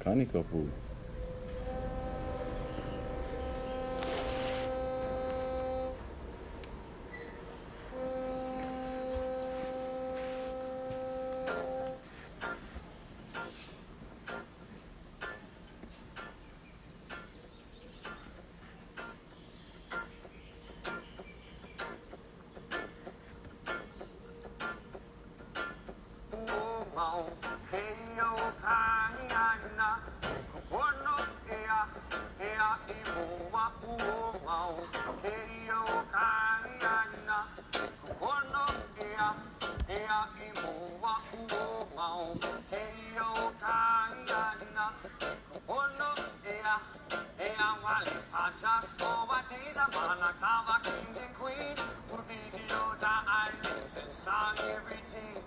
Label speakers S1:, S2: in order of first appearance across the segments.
S1: Kanikapu.
S2: Just for what days I'm on a top of kings and queens. Would be the old islands and saw everything.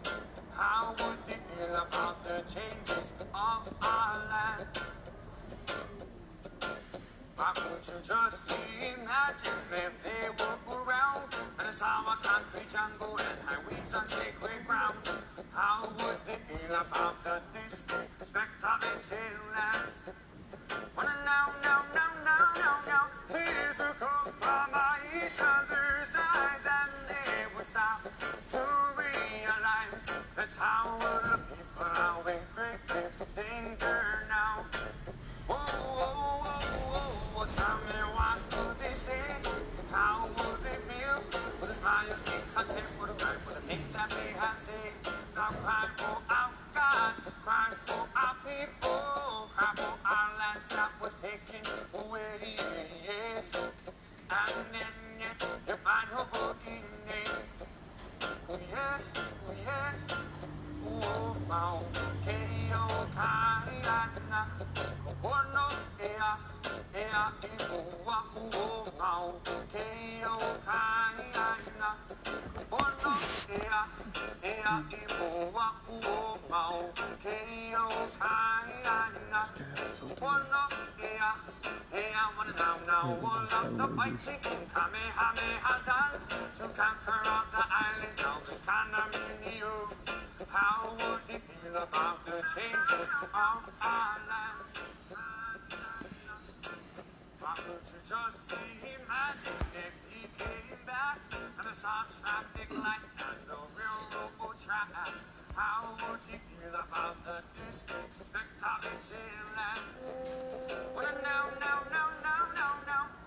S2: How would they feel about the changes of our land? Why could you just imagine if they were around and saw a concrete jungle and highways on sacred ground? How would they feel about the disrespect of ancient lands? Wanna know, tears will come from each other's eyes, and they will stop to realize that's how the people are in great danger now. Whoa, tell me what would they say? How would they feel? Would the smiles be content with the crime for the pain that they have seen? Now cry for our God, cry for our people, cry for our lands that was taken away. And then yet you find hope in it. Oh yeah. Wow. Keo Kaiana, Kopono ea iwa wow. Keo Kaiana, Kopono ea iwa wow. Keo Kaiana, Kopono ea wanna now all of the fighting Kamehameha done to conquer all the islands of this condominium. How would he feel about the changes of our land? Why could you just imagine if he came back and I saw traffic lights and the railroad tracks? How would he feel about the disrespect of ancient land? Well, now,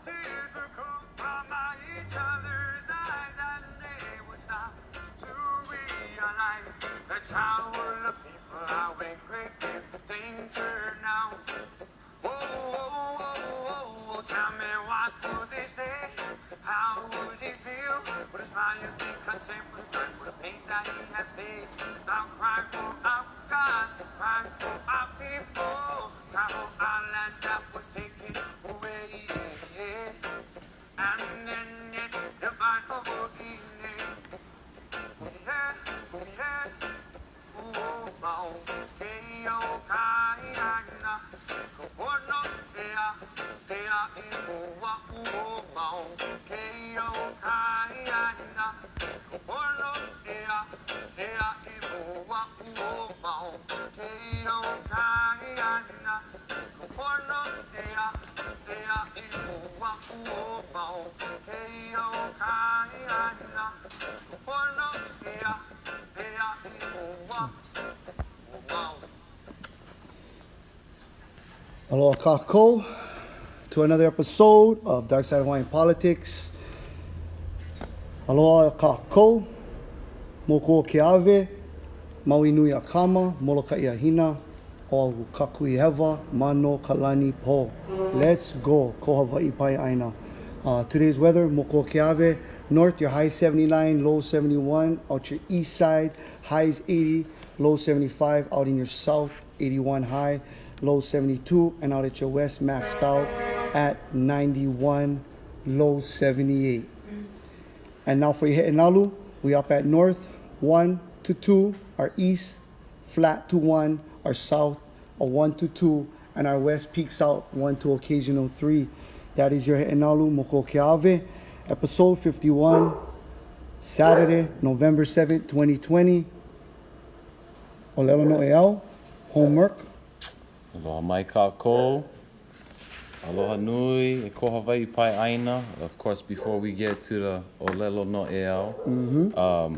S2: tears will come from each other's eyes, and they will stop to realize that's how the people are in great danger now. Whoa, tell me what would they say? How would he feel? Would his smiles be content with the pain that he has seen? Now cry for our God, cry for our people, cry for our lands that was taken away. And then yet you find hope in it. Oh yeah. Wow. Keo Kaiana, Kopono ea iwa wow. Keo Kaiana, Kopono ea iwa wow. Keo Kaiana, Kopono ea iwa wow. Keo Kaiana, Kopono ea iwa.
S3: Aloha kako to another episode of Darkside Hawaiian Politics. Aloha kako, moko ke ave, maui nui a kama, moloka i ahina, o kaku i hewa, mano kalani po. Let's go, ko Hawaii pai aina. Today's weather, moko ke ave, north your high 79, low 71, out your east side, highs 80, low 75, out in your south, 81 high, low 72, and out at your west, maxed out at 91, low 78. And now for your He'enalu, we up at north, 1 to 2, our east, flat to 1, our south, a 1 to 2, and our west peaks out 1 to occasional 3. That is your He'enalu Moko Ke'ave, episode 51, Saturday, November 7th, 2020. Olelo no eau, homework.
S1: Aloha mai kako. Aloha nui, e ko Hawaii pai aina. Of course, before we get to the Olelo no Eau,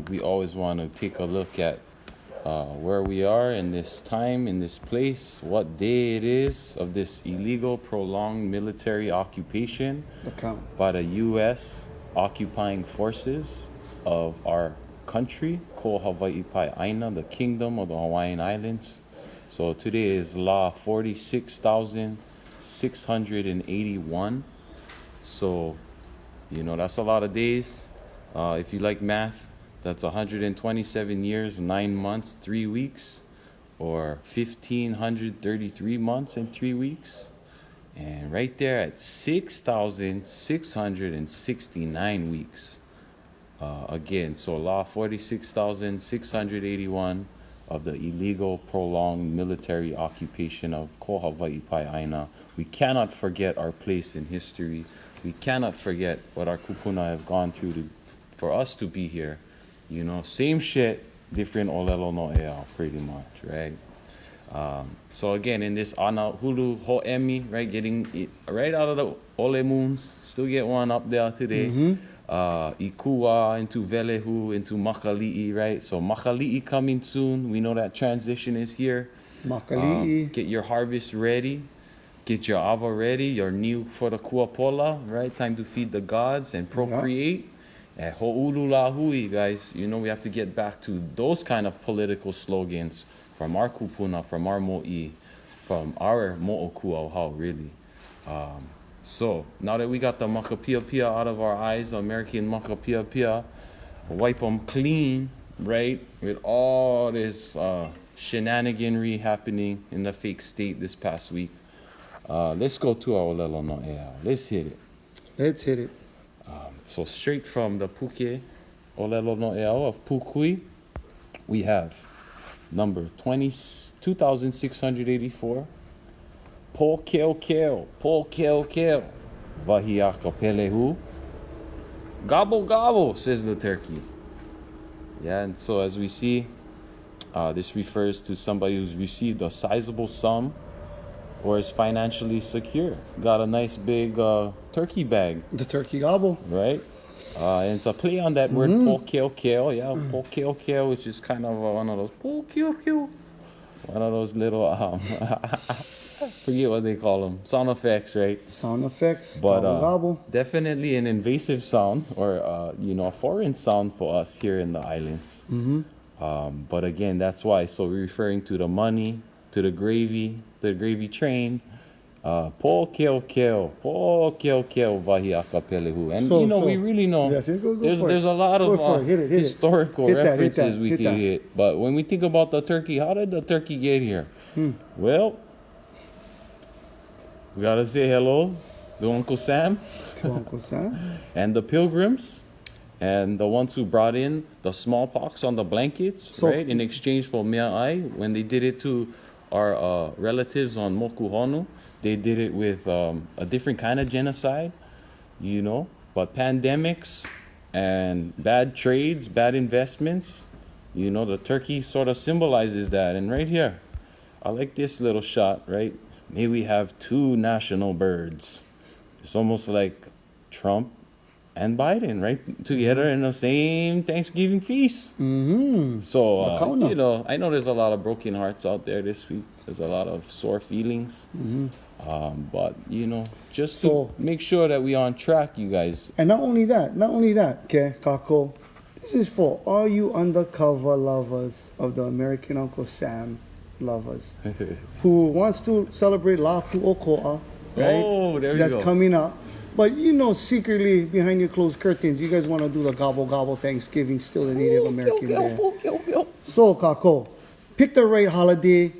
S1: we always want to take a look at where we are in this time, in this place, what day it is of this illegal, prolonged military occupation
S3: The count.
S1: by the U.S. occupying forces of our country, ko Hawaii pai aina, the kingdom of the Hawaiian Islands. So today is law 46,681. So, you know, that's a lot of days. If you like math, that's 127 years, 9 months, 3 weeks, or 1,533 months and 3 weeks. And right there at 6,669 weeks. Again, so law 46,681 of the illegal, prolonged military occupation of ko Hawaii pai aina. We cannot forget our place in history. We cannot forget what our kupuna have gone through for us to be here. You know, same shit, different olelo no ea, pretty much, right? So again, in this ana hulu ho'emi, right, getting it right out of the ole moons, still get one up there today. Ikua into Velehu, into Makalii, right? So Makalii coming soon. We know that transition is here.
S3: Makalii.
S1: Get your harvest ready. Get your ava ready. Your new for the kuapola, right? Time to feed the gods and procreate. And ho'ulu la hui, guys. You know, we have to get back to those kind of political slogans from our kupuna, from our mo'i, from our mo'okuauhau, really. So, now that we got the makapia out of our eyes, the American makapia, wipe them clean, right? With all this shenaniganry happening in the fake state this past week. Let's go to our olelo no ea. Let's hit it.
S3: Let's hit it.
S1: So straight from the Puke olelo no ea of Pukui, we have number 2,684. Po keo, vahiaka pelehu. Gobble, gobble, says the turkey. Yeah, and so as we see, this refers to somebody who's received a sizable sum or is financially secure. Got a nice big turkey bag.
S3: The turkey gobble.
S1: Right? And it's a play on that word po keo, yeah, po keo, which is kind of one of those po keo. One of those little, forget what they call them, sound effects, right?
S3: Sound effects,
S1: But
S3: gobble, gobble.
S1: definitely an invasive sound or, you know, a foreign sound for us here in the islands. But again, that's why. So we're referring to the money, to the gravy train. Po keo, vahiaka pelehu. And, you know, we really know
S3: yes, go
S1: there's a lot of historical references we can hit. But when we think about the turkey, how did the turkey get here? Well, we gotta say hello to Uncle Sam.
S3: To Uncle Sam.
S1: And the pilgrims. And the ones who brought in the smallpox on the blankets, right? In exchange for mea'ai. When they did it to our relatives on Mokuhonu, they did it with a different kind of genocide, you know. But pandemics and bad trades, bad investments, you know, the turkey sort of symbolizes that. And right here, I like this little shot, right? May we have two national birds. It's almost like Trump and Biden, right? Together in the same Thanksgiving feast. So, you know, I know there's a lot of broken hearts out there this week. There's a lot of sore feelings. But, you know, just to make sure that we're on track, you guys.
S3: And not only that, okay, Kako, this is for all you undercover lovers of the American Uncle Sam lovers who wants to celebrate La Pu'oko'a, right?
S1: Oh, there we
S3: That's
S1: go.
S3: coming up. But you know, secretly, behind your closed curtains, you guys want to do the gobble gobble Thanksgiving, still the Native American Day. So, Kako, pick the right holiday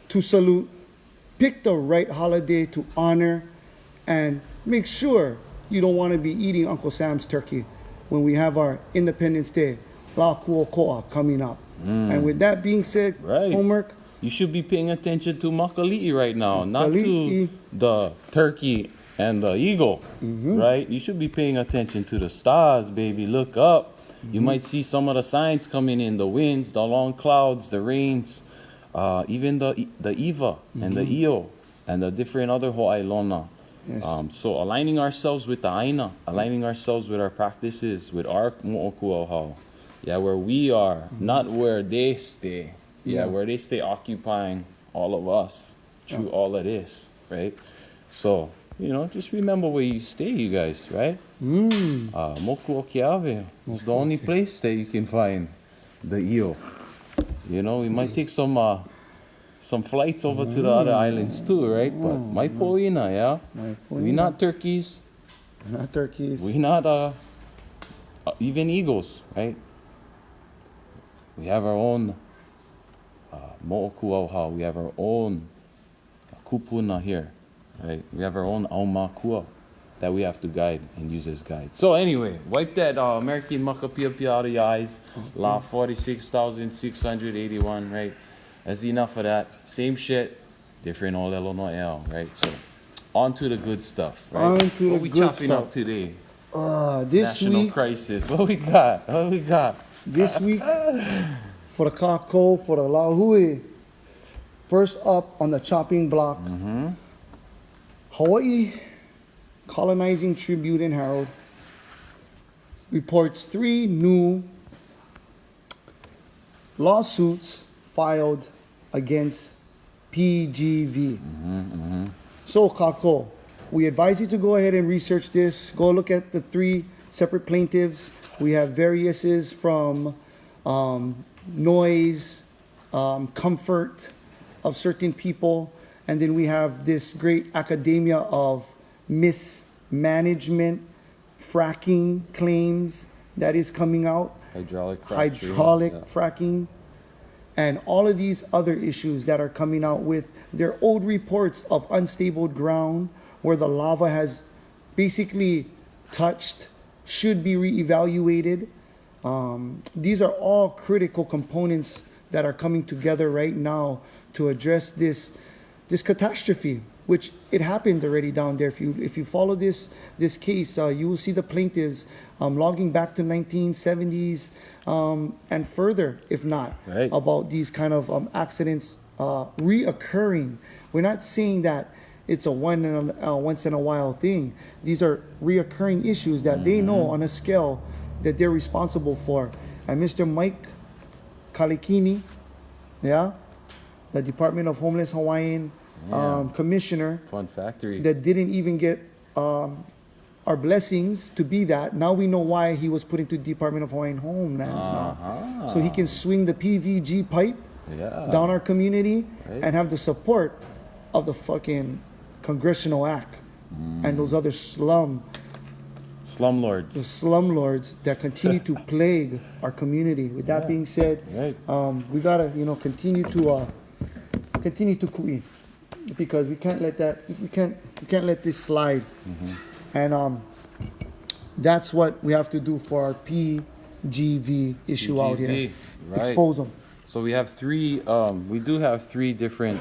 S3: to salute, pick the right holiday to honor, and make sure you don't want to be eating Uncle Sam's turkey when we have our Independence Day, La Kuokoa, coming up. And with that being said, homework.
S1: You should be paying attention to Makalii right now, not to the turkey and the eagle, right? You should be paying attention to the stars, baby. Look up. You might see some of the signs coming in, the winds, the long clouds, the rains. even the Iva and the Io and the different other Ho'ailona.
S3: Yes.
S1: So aligning ourselves with the Aina, aligning ourselves with our practices, with our Mo'okuauhau. Yeah, where we are, not where they stay. Yeah, where they stay occupying all of us through all of this, right? So, just remember where you stay, you guys, right? Moku o Keawe is the only place that you can find the io. We might take some flights over to the other islands too, right? But mai poina, yeah? We not turkeys.
S3: Not turkeys.
S1: We not even eagles, right? We have our own mo'okuauhau. We have our own kupuna here, right? We have our own aumakua that we have to guide and use as guide. So anyway, wipe that American makapiapia out of your eyes. La 46,681, right? That's enough of that. Same shit, different olelo no el, right? So on to the good stuff, right?
S3: On to
S1: what
S3: the
S1: we
S3: good
S1: chopping
S3: stuff.
S1: up today?
S3: This
S1: National
S3: week,
S1: crisis. What we got? What we got?
S3: this week, for the kako, for the lahui, first up on the chopping block, Hawaii Colonizing Tribune and Herald reports 3 new lawsuits filed against PGV. So, Kako, we advise you to go ahead and research this. Go look at the 3 separate plaintiffs. We have variouses from noise, comfort of certain people, and then we have this great academia of mismanagement, fracking claims that is coming out,
S1: Hydraulic
S3: fracking, and all of these other issues that are coming out with their old reports of unstable ground where the lava has basically touched, should be reevaluated. These are all critical components that are coming together right now to address this catastrophe, which it happened already down there. If you follow this case, you will see the plaintiffs logging back to 1970s and further, if not,
S1: right,
S3: about these kind of accidents reoccurring. We're not saying that it's a once in a while thing. These are reoccurring issues that they know on a scale that they're responsible for. And Mr. Mike Kalikini, the Department of Homeless Hawaiian commissioner,
S1: Fun factory.
S3: that didn't even get our blessings to be that. Now we know why he was put into Department of Hawaiian Homelands now. So he can swing the PVG pipe down our community and have the support of the fucking Congressional Act and those other
S1: Slumlords.
S3: the slumlords that continue to plague our community. With that being said, we gotta continue to kui, because we can't let let this slide. And that's what we have to do for our PGV issue out here.
S1: Right.
S3: Expose them.
S1: So we have 3. We do have 3 different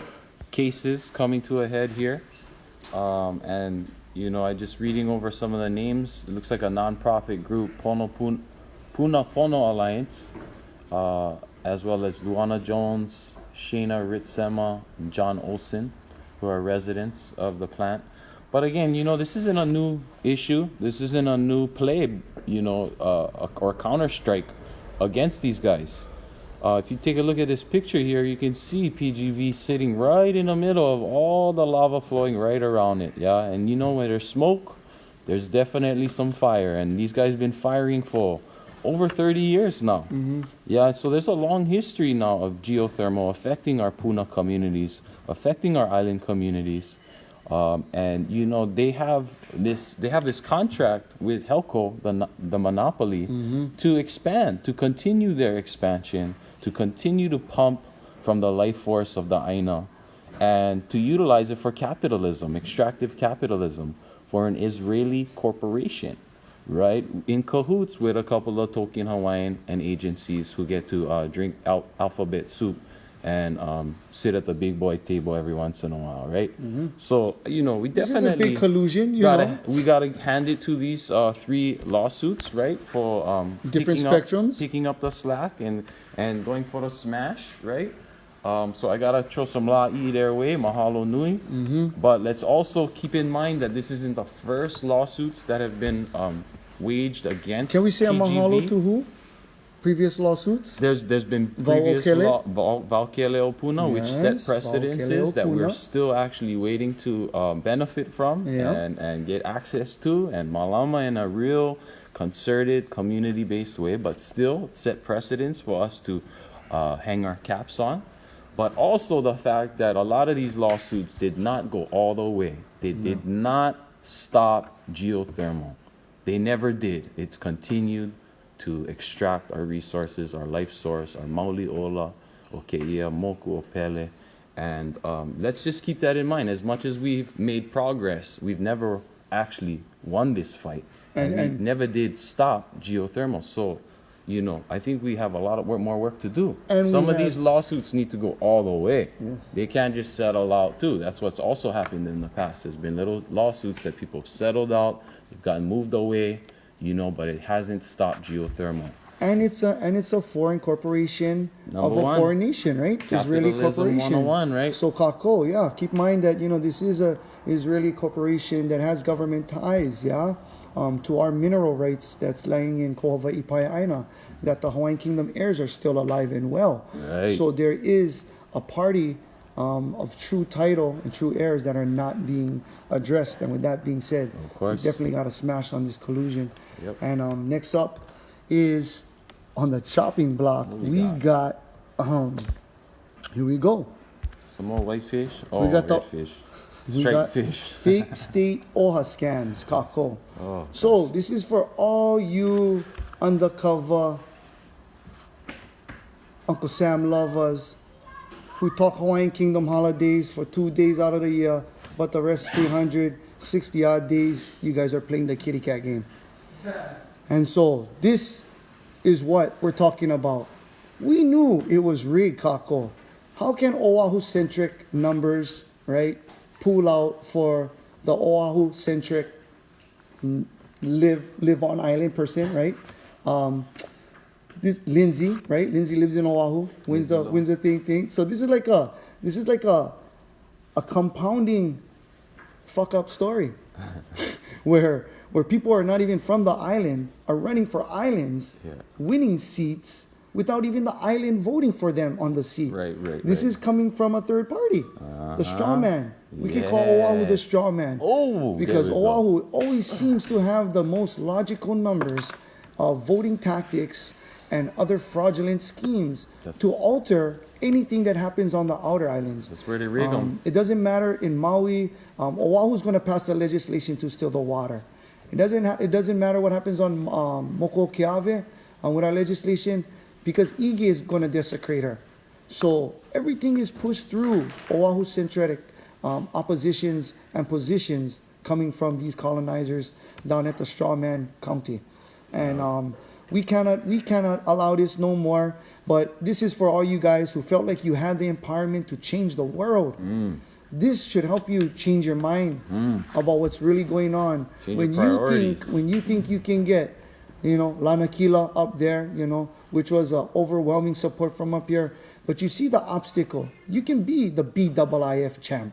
S1: cases coming to a head here, and I just reading over some of the names. It looks like a nonprofit group, Puna Pono Alliance, as well as Luana Jones, Shayna Ritsema, and John Olson, who are residents of the plant. But again, this isn't a new issue. This isn't a new play, or counter-strike against these guys. If you take a look at this picture here, you can see PGV sitting right in the middle of all the lava flowing right around it. And when there's smoke, there's definitely some fire. And these guys been firing for over 30 years now. So there's a long history now of geothermal affecting our Puna communities, affecting our island communities. And they have this contract with Helco, the monopoly, to expand, to continue their expansion, to continue to pump from the life force of the Aina, and to utilize it for capitalism, extractive capitalism, for an Israeli corporation, right? In cahoots with a couple of Tolkien Hawaiian and agencies who get to drink alphabet soup and sit at the big boy table every once in a while, right? So, we definitely...
S3: This is a big collusion,
S1: We got to hand it to these 3 lawsuits, right? For
S3: different spectrums.
S1: Picking up the slack and going for the smash, right? So I gotta throw some la'i their way, mahalo nui. But let's also keep in mind that this isn't the first lawsuits that have been waged against.
S3: Can we say a
S1: TGV.
S3: mahalo to who? Previous lawsuits?
S1: There's been previous
S3: Vaokele?
S1: Valkele Opuna, which set
S3: Yes,
S1: precedences
S3: Vaokele
S1: that we're
S3: Opuna.
S1: still actually waiting to benefit from
S3: Yeah.
S1: and get access to, and Malama in a real concerted, community-based way, but still set precedents for us to hang our caps on. But also the fact that a lot of these lawsuits did not go all the way. They did not stop geothermal. They never did. It's continued to extract our resources, our life source, our mauli ola, okeia, moku opele. And let's just keep that in mind. As much as we've made progress, we've never actually won this fight. And we never did stop geothermal. So, you know, I think we have a lot of more work to do.
S3: And
S1: some
S3: we
S1: of these lawsuits need to go all the way.
S3: Yes.
S1: They can't just settle out too. That's what's also happened in the past. There's been little lawsuits that people have settled out, they've gotten moved away, you know, but it hasn't stopped geothermal.
S3: And it's a foreign corporation
S1: Number
S3: of a
S1: one.
S3: foreign nation, right? Israeli
S1: Capitalism
S3: corporation.
S1: 101, right?
S3: So Kako, yeah. Keep in mind that, you know, this is a Israeli corporation that has government ties, yeah, to our mineral rights that's lying in Ko Hawai'i Pai'aina, that the Hawaiian Kingdom heirs are still alive and well.
S1: Right.
S3: So there is a party of true title and true heirs that are not being addressed. And with that being said,
S1: Of course.
S3: we definitely got to smash on this collusion.
S1: Yep.
S3: And next up is on the chopping block.
S1: we
S3: got here we go.
S1: Some more whitefish? Oh,
S3: got the-
S1: redfish.
S3: We
S1: Striped
S3: got
S1: fish.
S3: fake state OHA scans, Kako.
S1: Oh,
S3: So this is for all you undercover Uncle Sam lovers who talk Hawaiian Kingdom holidays for 2 days out of the year, but the rest 360 odd days you guys are playing the kitty cat game. And so this is what we're talking about. We knew it was rigged, Kako. How can Oahu-centric numbers, right, pull out for the Oahu-centric live on island person, right? This Lindsay, right? Lindsay lives in Oahu, wins the thing. So this is like a compounding fuck up story where people are not even from the island are running for islands,
S1: Yeah.
S3: winning seats without even the island voting for them on the seat.
S1: Right.
S3: This is coming from a third party, the straw man. We could call Oahu the straw man.
S1: Oh,
S3: because
S1: there we go.
S3: Oahu always seems to have the most logical numbers of voting tactics and other fraudulent schemes to alter anything that happens on the outer islands.
S1: That's where they rig them.
S3: It doesn't matter in Maui. Oahu's going to pass the legislation to steal the water. It doesn't matter what happens on Moko Keawe with our legislation, because Ige is going to desecrate her. So everything is pushed through Oahu-centric oppositions and positions coming from these colonizers down at the Strawman County. And we cannot allow this no more. But this is for all you guys who felt like you had the empowerment to change the world. This should help you change your mind about what's really going on.
S1: Change your priorities.
S3: When you think you can get, you know, Lanakila up there, you know, which was overwhelming support from up here. But you see the obstacle. You can be the BIIF champ,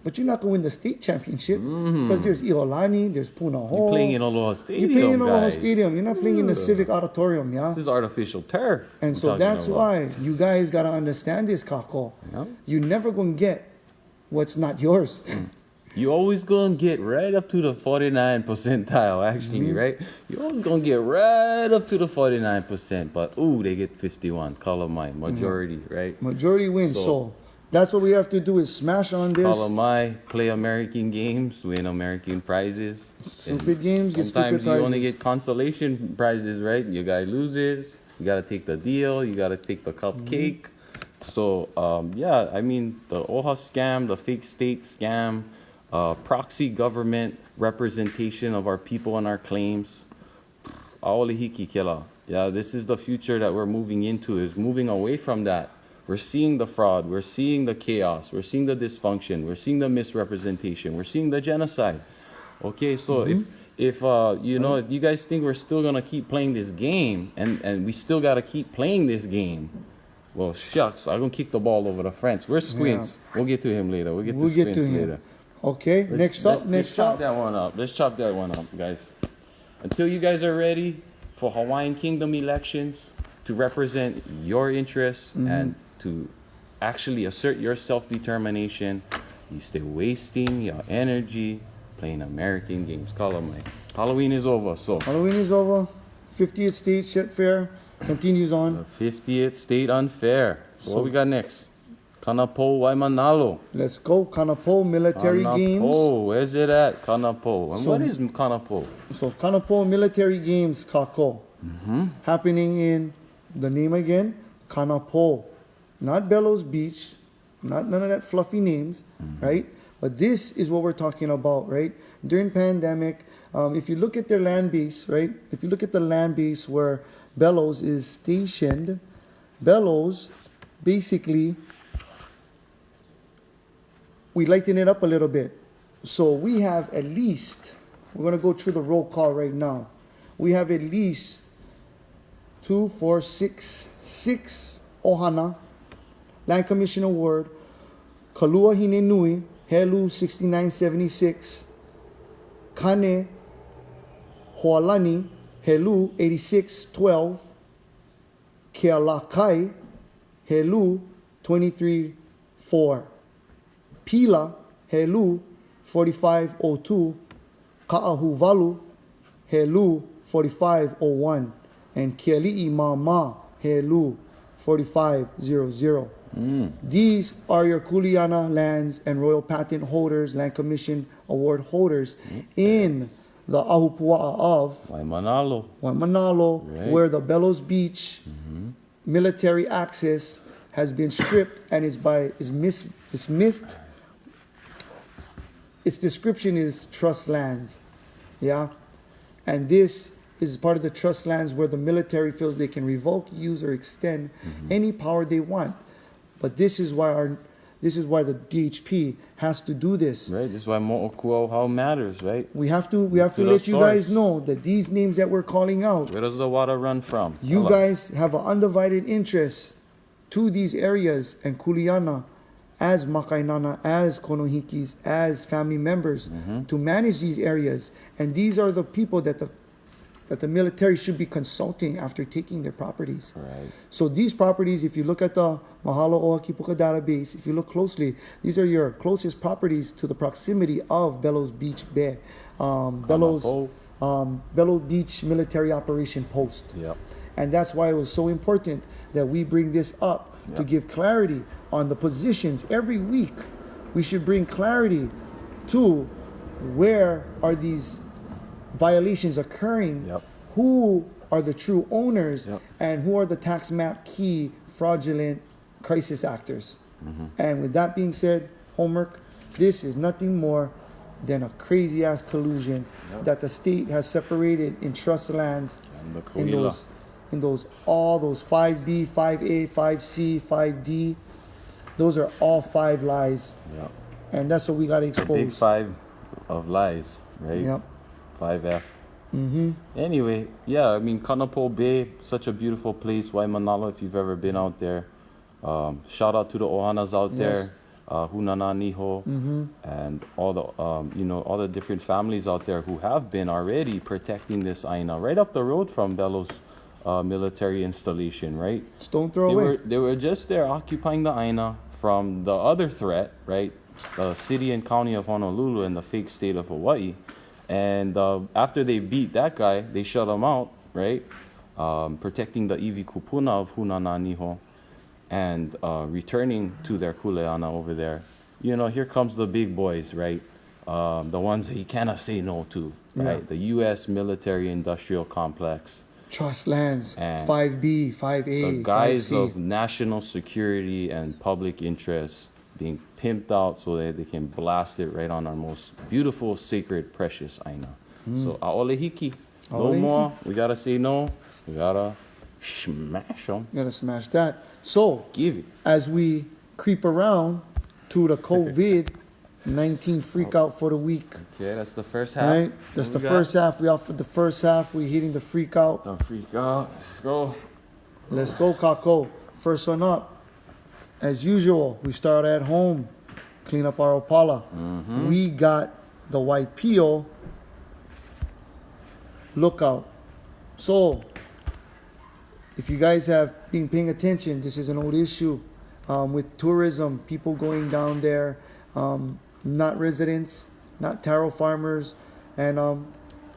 S3: but you're not going to win the state championship because there's Iolani, there's Puna Hall.
S1: You're playing in Aloha Stadium,
S3: You're playing in Aloha
S1: guys.
S3: Stadium. You're not playing in the Civic Auditorium, yeah?
S1: This is artificial turf.
S3: And
S1: we're
S3: so
S1: talking
S3: that's
S1: about.
S3: why you guys got to understand this, Kako.
S1: Yeah.
S3: You're never going to get what's not yours.
S1: You always gonna get right up to the 49 percentile, actually, right? You always gonna get right up to the 49%, but ooh, they get 51. Color mine, majority, right?
S3: Majority wins. So that's what we have to do is smash on this.
S1: Color my, play American games, win American prizes.
S3: Stupid games, get stupid
S1: Sometimes you
S3: prizes.
S1: only get consolation prizes, right? Your guy loses, you gotta take the deal, you gotta take the cupcake. So yeah, I mean the OHA scam, the fake state scam, proxy government representation of our people and our claims. Aolihiki kela. Yeah, this is the future that we're moving into, is moving away from that. We're seeing the fraud, we're seeing the chaos, we're seeing the dysfunction, we're seeing the misrepresentation, we're seeing the genocide. Okay, so if you know, if you guys think we're still gonna keep playing this game, and we still gotta keep playing this game, Well, shucks, I'm gonna kick the ball over to France. Where's Squints? We'll get to him later. We'll get to Squints later.
S3: Okay, next up.
S1: Let's chop that one up. Let's chop that one up, guys. Until you guys are ready for Hawaiian Kingdom elections to represent your interests and to actually assert your self-determination, you stay wasting your energy playing American games. Call them like Halloween is over. So
S3: Halloween is over. 50th State Shed Fair continues on.
S1: the 50th State Unfair. So what we got next? Kanapo Waimanalo.
S3: Let's go. Kanapo Military Games.
S1: Kanapo, where's it at? Kanapo. And what is Kanapo?
S3: So Kanapo Military Games, Kako. Happening in, the name again, Kanapo. Not Bellows Beach. None of that fluffy names, right? But this is what we're talking about, right? During pandemic, if you look at their land base, right? If you look at the land base where Bellows is stationed, Bellows, basically, we lighten it up a little bit. So we have at least, we're going to go through the roll call right now. We have at least 2, 4, 6 Ohana, Land Commission Award, Kalua Hine Nui, Helu 6976, Kane Hoalani, Helu 8612, Kealakai, Helu 234, Pila, Helu 4502, Ka'ahuvalu, Helu 4501, and Kiali'i Mama, Helu 4500. These are your Kuleana lands and royal patent holders, land commission award holders in the Ahupua'a of
S1: Waimanalo.
S3: Waimanalo,
S1: Right.
S3: where the Bellows Beach military access has been stripped and is missed. Its description is trust lands, yeah, and this is part of the trust lands where the military feels they can revoke, use, or extend any power they want. But this is why the DHP has to do this.
S1: Right, this is why Mo'okuauhau matters, right?
S3: We have to let
S1: the
S3: you guys
S1: source.
S3: know that these names that we're calling out,
S1: Where does the water run from?
S3: you guys have an undivided interest to these areas and Kuleana as Makainana, as Konohikis, as family members to manage these areas. And these are the people that the military should be consulting after taking their properties.
S1: Right.
S3: So these properties, if you look at the Mahalo Oakipuka database, if you look closely, these are your closest properties to the proximity of Bellows Beach Bay, Bellows Beach Military Operation Post.
S1: Yep.
S3: And that's why it was so important that we bring this up to give clarity on the positions. Every week, we should bring clarity to where are these violations occurring, who are the true owners, and who are the tax map key fraudulent crisis actors. And with that being said, homework, this is nothing more than a crazy ass collusion that the state has separated in trust lands in all those 5B, 5A, 5C, 5D. Those are all 5 lies. And that's what we got to expose.
S1: Big 5 of lies, right? 5F. Anyway, yeah, I mean, Kanapo Bay, such a beautiful place. Waimanalo, if you've ever been out there. Shout out to the Ohanas out there, Hunana Niho, and all the all the different families out there who have been already protecting this aina right up the road from Bellows military installation, right?
S3: Stone throw away.
S1: They were just there occupying the aina from the other threat, right? The city and county of Honolulu and the fake state of Hawaii. And after they beat that guy, they shut him out, right? Protecting the iwi kupuna of Hunana Niho and returning to their kuleana over there. You know, here comes the big boys, right? The ones that you cannot say no to, right? The U.S. military industrial complex.
S3: Trust lands,
S1: And
S3: 5B, 5A,
S1: The guise
S3: 5C.
S1: of national security and public interest being pimped out so that they can blast it right on our most beautiful, sacred, precious aina. So, aole hiki. No
S3: Aole
S1: more. We gotta say no. We gotta smash them.
S3: You gotta smash that. So,
S1: Give it.
S3: as we creep around to the COVID-19 freak out for the week,
S1: Okay, that's the first half.
S3: right? That's the first half. We offered the first half. We're hitting the freak out.
S1: The freak out. Let's go.
S3: Let's go, Kako. First one up, as usual, we start at home, clean up our Opala. We got the Waipio lookout. So, if you guys have been paying attention, this is an old issue with tourism, people going down there, not residents, not taro farmers, and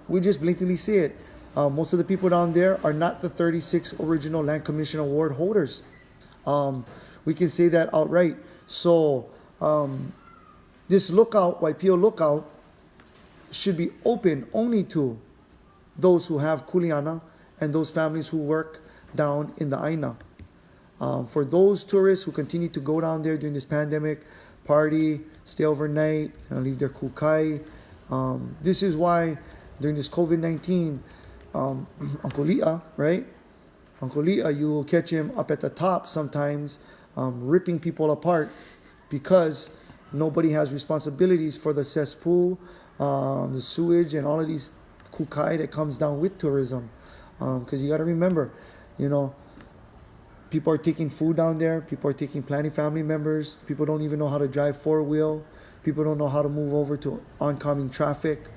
S3: we just blatantly see it. Most of the people down there are not the 36 original Land Commission Award holders. We can say that outright. So this lookout, Waipio lookout, should be open only to those who have kuleana and those families who work down in the Aina. For those tourists who continue to go down there during this pandemic, party, stay overnight, leave their kukai. This is why during this COVID-19, Uncle Li'a, right? Uncle Li'a, you will catch him up at the top sometimes, ripping people apart because nobody has responsibilities for the cesspool, the sewage, and all of these kukai that comes down with tourism. Because you got to remember, people are taking food down there. People are taking planning family members. People don't even know how to drive four-wheel. People don't know how to move over to oncoming traffic.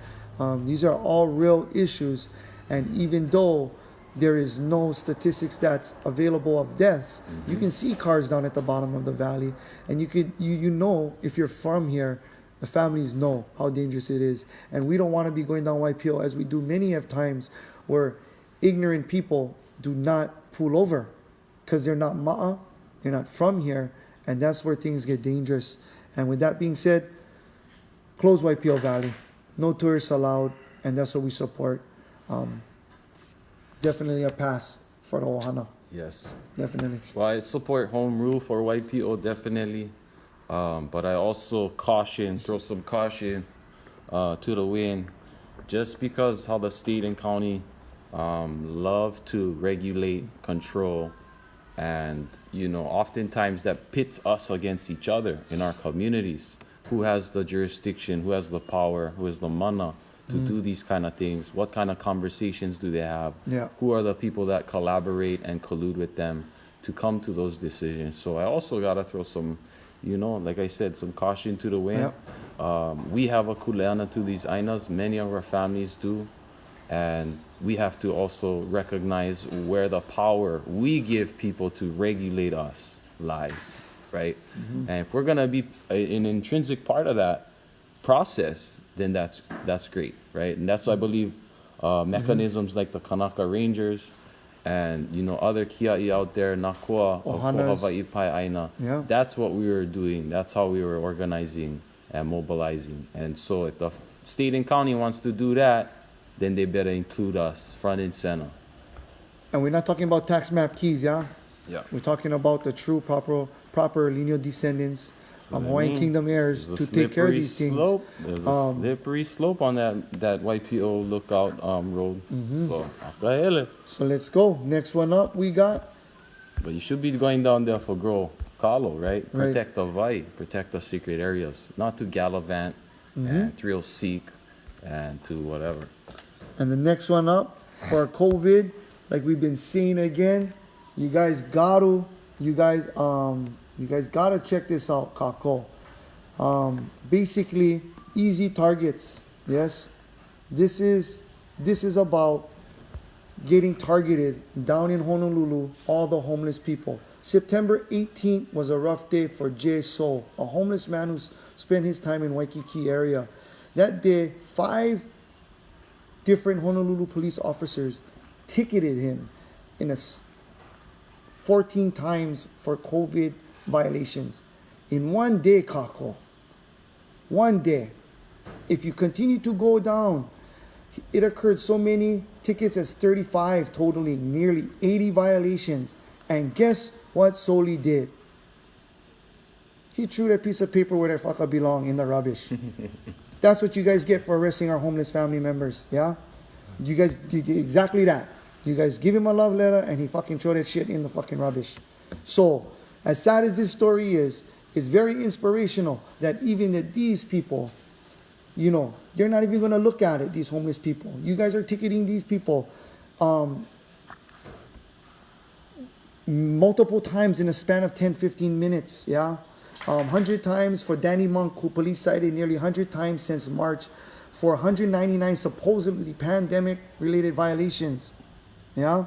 S3: These are all real issues. And even though there is no statistics that's available of deaths, you can see cars down at the bottom of the valley. And you know, if you're from here, the families know how dangerous it is. And we don't want to be going down Waipio as we do many of times where ignorant people do not pull over because they're not ma'a, they're not from here, and that's where things get dangerous. And with that being said, close Waipio Valley. No tourists allowed, and that's what we support. Definitely a pass for the Ohana.
S1: Yes.
S3: Definitely.
S1: Well, I support home rule for Waipio, definitely. But I also throw some caution to the wind, just because how the state and county love to regulate, control, and oftentimes that pits us against each other in our communities. Who has the jurisdiction, who has the power, who has the mana to do these kind of things? What kind of conversations do they have?
S3: Yeah.
S1: Who are the people that collaborate and collude with them to come to those decisions? So I also got to throw some, like I said, some caution to the wind.
S3: Yeah.
S1: We have a kuleana to these ainas. Many of our families do. And we have to also recognize where the power we give people to regulate us lies, right? And if we're going to be an intrinsic part of that process, then that's great, right? And that's why I believe mechanisms like the Kanaka Rangers and other kia'i out there, Nakua,
S3: Ohanas.
S1: Hawaii Pai Aina.
S3: Yeah.
S1: That's what we were doing. That's how we were organizing and mobilizing. And so if the state and county wants to do that, then they better include us front and center.
S3: And we're not talking about tax map keys, yeah?
S1: Yeah.
S3: We're talking about the true proper lineal descendants, Hawaiian Kingdom heirs to take care of these things.
S1: There's a slippery slope on that YPO lookout road. So, akahele.
S3: So let's go. Next one up we got.
S1: But you should be going down there for grow kalo, right? Protect the vai, protect the secret areas, not to gallivant and thrill seek and to whatever.
S3: And the next one up for COVID, like we've been seeing again, you guys gotta check this out, Kako. Basically, easy targets. Yes, this is about getting targeted down in Honolulu. All the homeless people. September 18th was a rough day for Jay So, a homeless man who spent his time in Waikiki area. That day, 5 different Honolulu police officers ticketed him in 14 times for COVID violations. In one day, Kako. One day. If you continue to go down, it occurred so many tickets as 35 totaling, nearly 80 violations. And guess what Soli did? He threw that piece of paper where the fuck I belong, in the rubbish. That's what you guys get for arresting our homeless family members, yeah? You guys did exactly that. You guys give him a love letter and he fucking throw that shit in the fucking rubbish. So, as sad as this story is, it's very inspirational that even that these people, they're not even going to look at it, these homeless people. You guys are ticketing these people. multiple times in a span of 10, 15 minutes, yeah? 100 times for Danny Monk, who police cited nearly 100 times since March for 199 supposedly pandemic-related violations, yeah?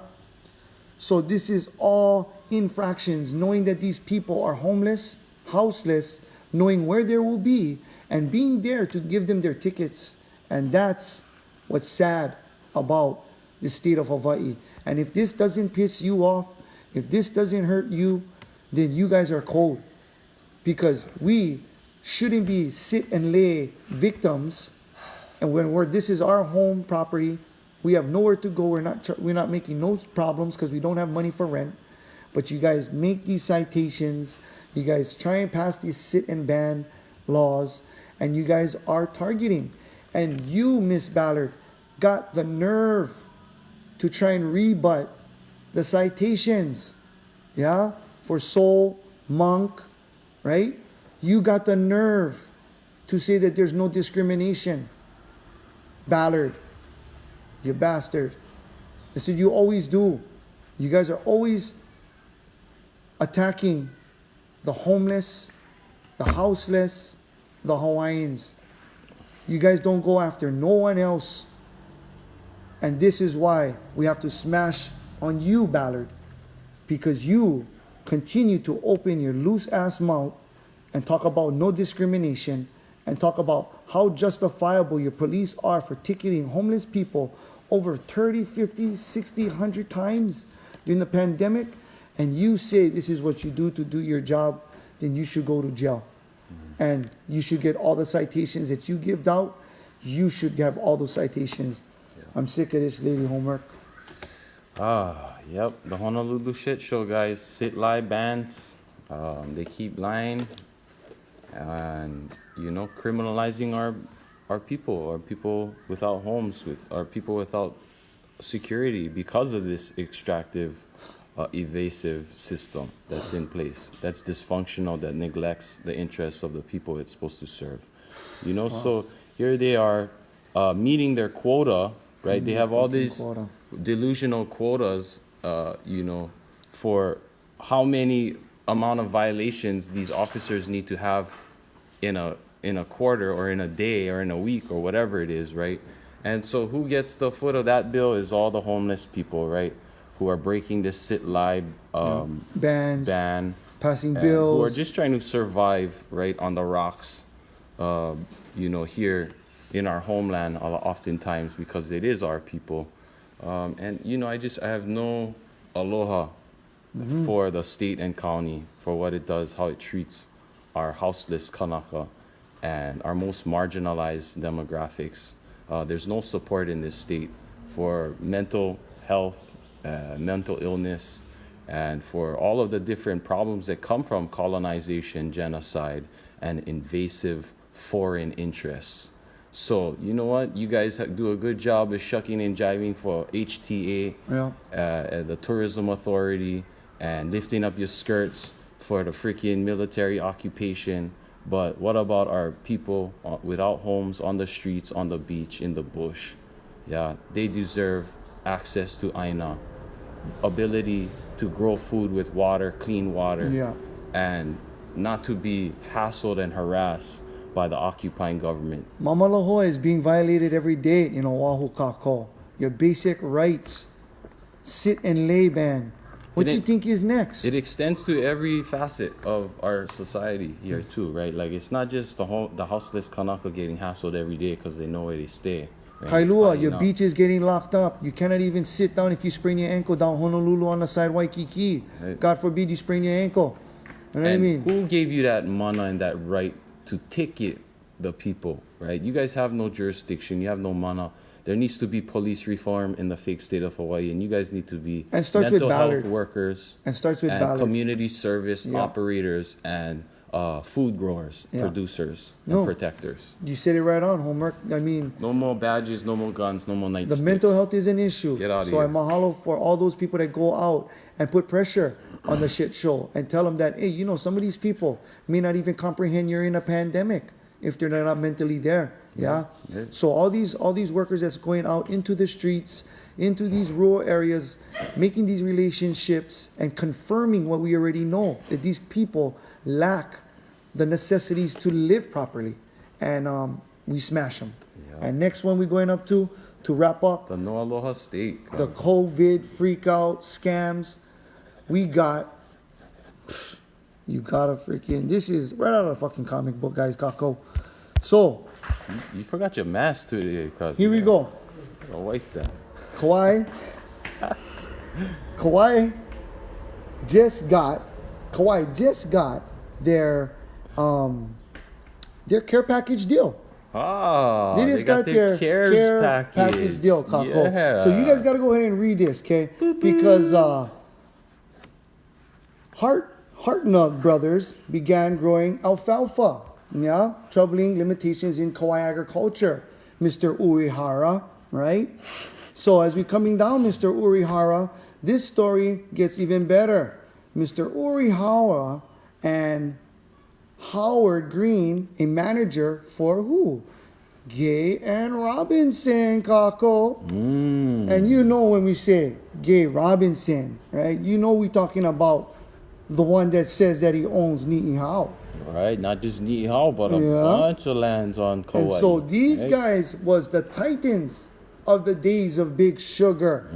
S3: So this is all infractions, knowing that these people are homeless, houseless, knowing where they will be, and being there to give them their tickets. And that's what's sad about the state of Hawaii. And if this doesn't piss you off, if this doesn't hurt you, then you guys are cold. Because we shouldn't be sit and lay victims. And when this is our home property, we have nowhere to go. We're not making no problems because we don't have money for rent. But you guys make these citations. You guys try and pass these sit and ban laws, and you guys are targeting. And you, Miss Ballard, got the nerve to try and rebut the citations, yeah, for Soul, Monk, right? You got the nerve to say that there's no discrimination. Ballard, you bastard. That's what you always do. You guys are always attacking the homeless, the houseless, the Hawaiians. You guys don't go after no one else. And this is why we have to smash on you, Ballard. Because you continue to open your loose ass mouth and talk about no discrimination and talk about how justifiable your police are for ticketing homeless people over 30, 50, 60, 100 times during the pandemic. And you say this is what you do to do your job, then you should go to jail. And you should get all the citations that you give out. You should have all those citations. Yeah. I'm sick of this lady homework.
S1: Yep, the Honolulu shit show, guys. Sit lie bans. They keep lying and, criminalizing our people without homes, our people without security because of this extractive, evasive system that's in place, that's dysfunctional, that neglects the interests of the people it's supposed to serve. Wow. So here they are meeting their quota, right? They have all these delusional quotas, for how many amount of violations these officers need to have in a quarter or in a day or in a week or whatever it is, right? And so who gets the foot of that bill is all the homeless people, right? Who are breaking this sit-lie ban,
S3: passing bills,
S1: who are just trying to survive, right, on the rocks, here in our homeland, oftentimes because it is our people. I have no aloha for the state and county for what it does, how it treats our houseless Kanaka and our most marginalized demographics. There's no support in this state for mental health, mental illness, and for all of the different problems that come from colonization, genocide, and invasive foreign interests. So, you know what? You guys do a good job of shucking and jiving for HTA, the Tourism Authority, and lifting up your skirts for the freaking military occupation. But what about our people without homes, on the streets, on the beach, in the bush? Yeah, they deserve access to aina, ability to grow food with water, clean water, and not to be hassled and harassed by the occupying government.
S3: Mamalohoa is being violated every day in Oahu Kako. Your basic rights, sit and lay ban. What do you think is next?
S1: It extends to every facet of our society here too, right? Like it's not just the houseless Kanaka getting hassled every day because they know where they stay. Right?
S3: Kailua, your beach is getting locked up. You cannot even sit down if you sprain your ankle down Honolulu on the side Waikiki. Right. God forbid you sprain your ankle. You know what I mean?
S1: Who gave you that mana and that right to ticket the people, right? You guys have no jurisdiction. You have no mana. There needs to be police reform in the fake state of Hawaii, and you guys need to be mental health workers and community service operators and food growers, producers, and protectors.
S3: You said it right on, homework. I mean,
S1: no more badges, no more guns, no more nightsticks.
S3: The mental health is an issue.
S1: Get out of
S3: here. So I mahalo for all those people that go out and put pressure on the shit show and tell them that, hey, some of these people may not even comprehend you're in a pandemic if they're not mentally there. Yeah. So all these workers that's going out into the streets into these rural areas, making these relationships and confirming what we already know, that these people lack the necessities to live properly. And we smash them. Yeah. And next one we're going up to wrap up.
S1: The No Aloha State.
S3: The COVID freak out scams. We got, you gotta freaking, this is right out of the fucking comic book, guys, Kako. So.
S1: You forgot your mask today, cuz.
S3: Here we go.
S1: I'll wipe that.
S3: Kauai just got their care package deal.
S1: Ah,
S3: they just got their care package deal, Kako.
S1: Yeah.
S3: So you guys got to go ahead and read this, okay? Because Hartnug Brothers began growing alfalfa. Yeah, troubling limitations in Kauai agriculture, Mr. Urihara, right? So as we're coming down, Mr. Urihara, this story gets even better. Mr. Urihara and Howard Green, a manager for who? Gay and Robinson, Kako. And you know when we say Gay Robinson, right? You know we're talking about the one that says that he owns Ni'ihau.
S1: Right, not just Ni'ihau, but a bunch of lands on Kauai.
S3: And so these guys was the titans of the days of Big Sugar.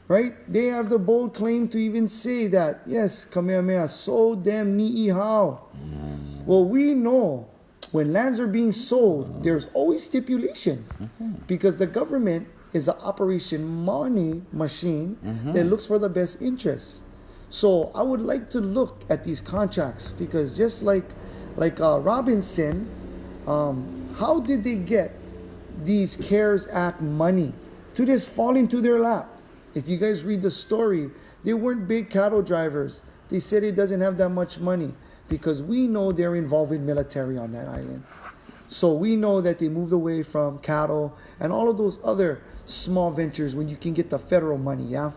S3: Right? They have the bold claim to even say that, yes, Kamehameha sold them Ni'ihau. Well, we know when lands are being sold, there's always stipulations because the government is an operation money machine that looks for the best interests. So I would like to look at these contracts because just like Robinson, how did they get these CARES Act money to just fall into their lap? If you guys read the story, they weren't big cattle drivers. They said it doesn't have that much money because we know they're involved in military on that island. So we know that they moved away from cattle and all of those other small ventures when you can get the federal money, yeah?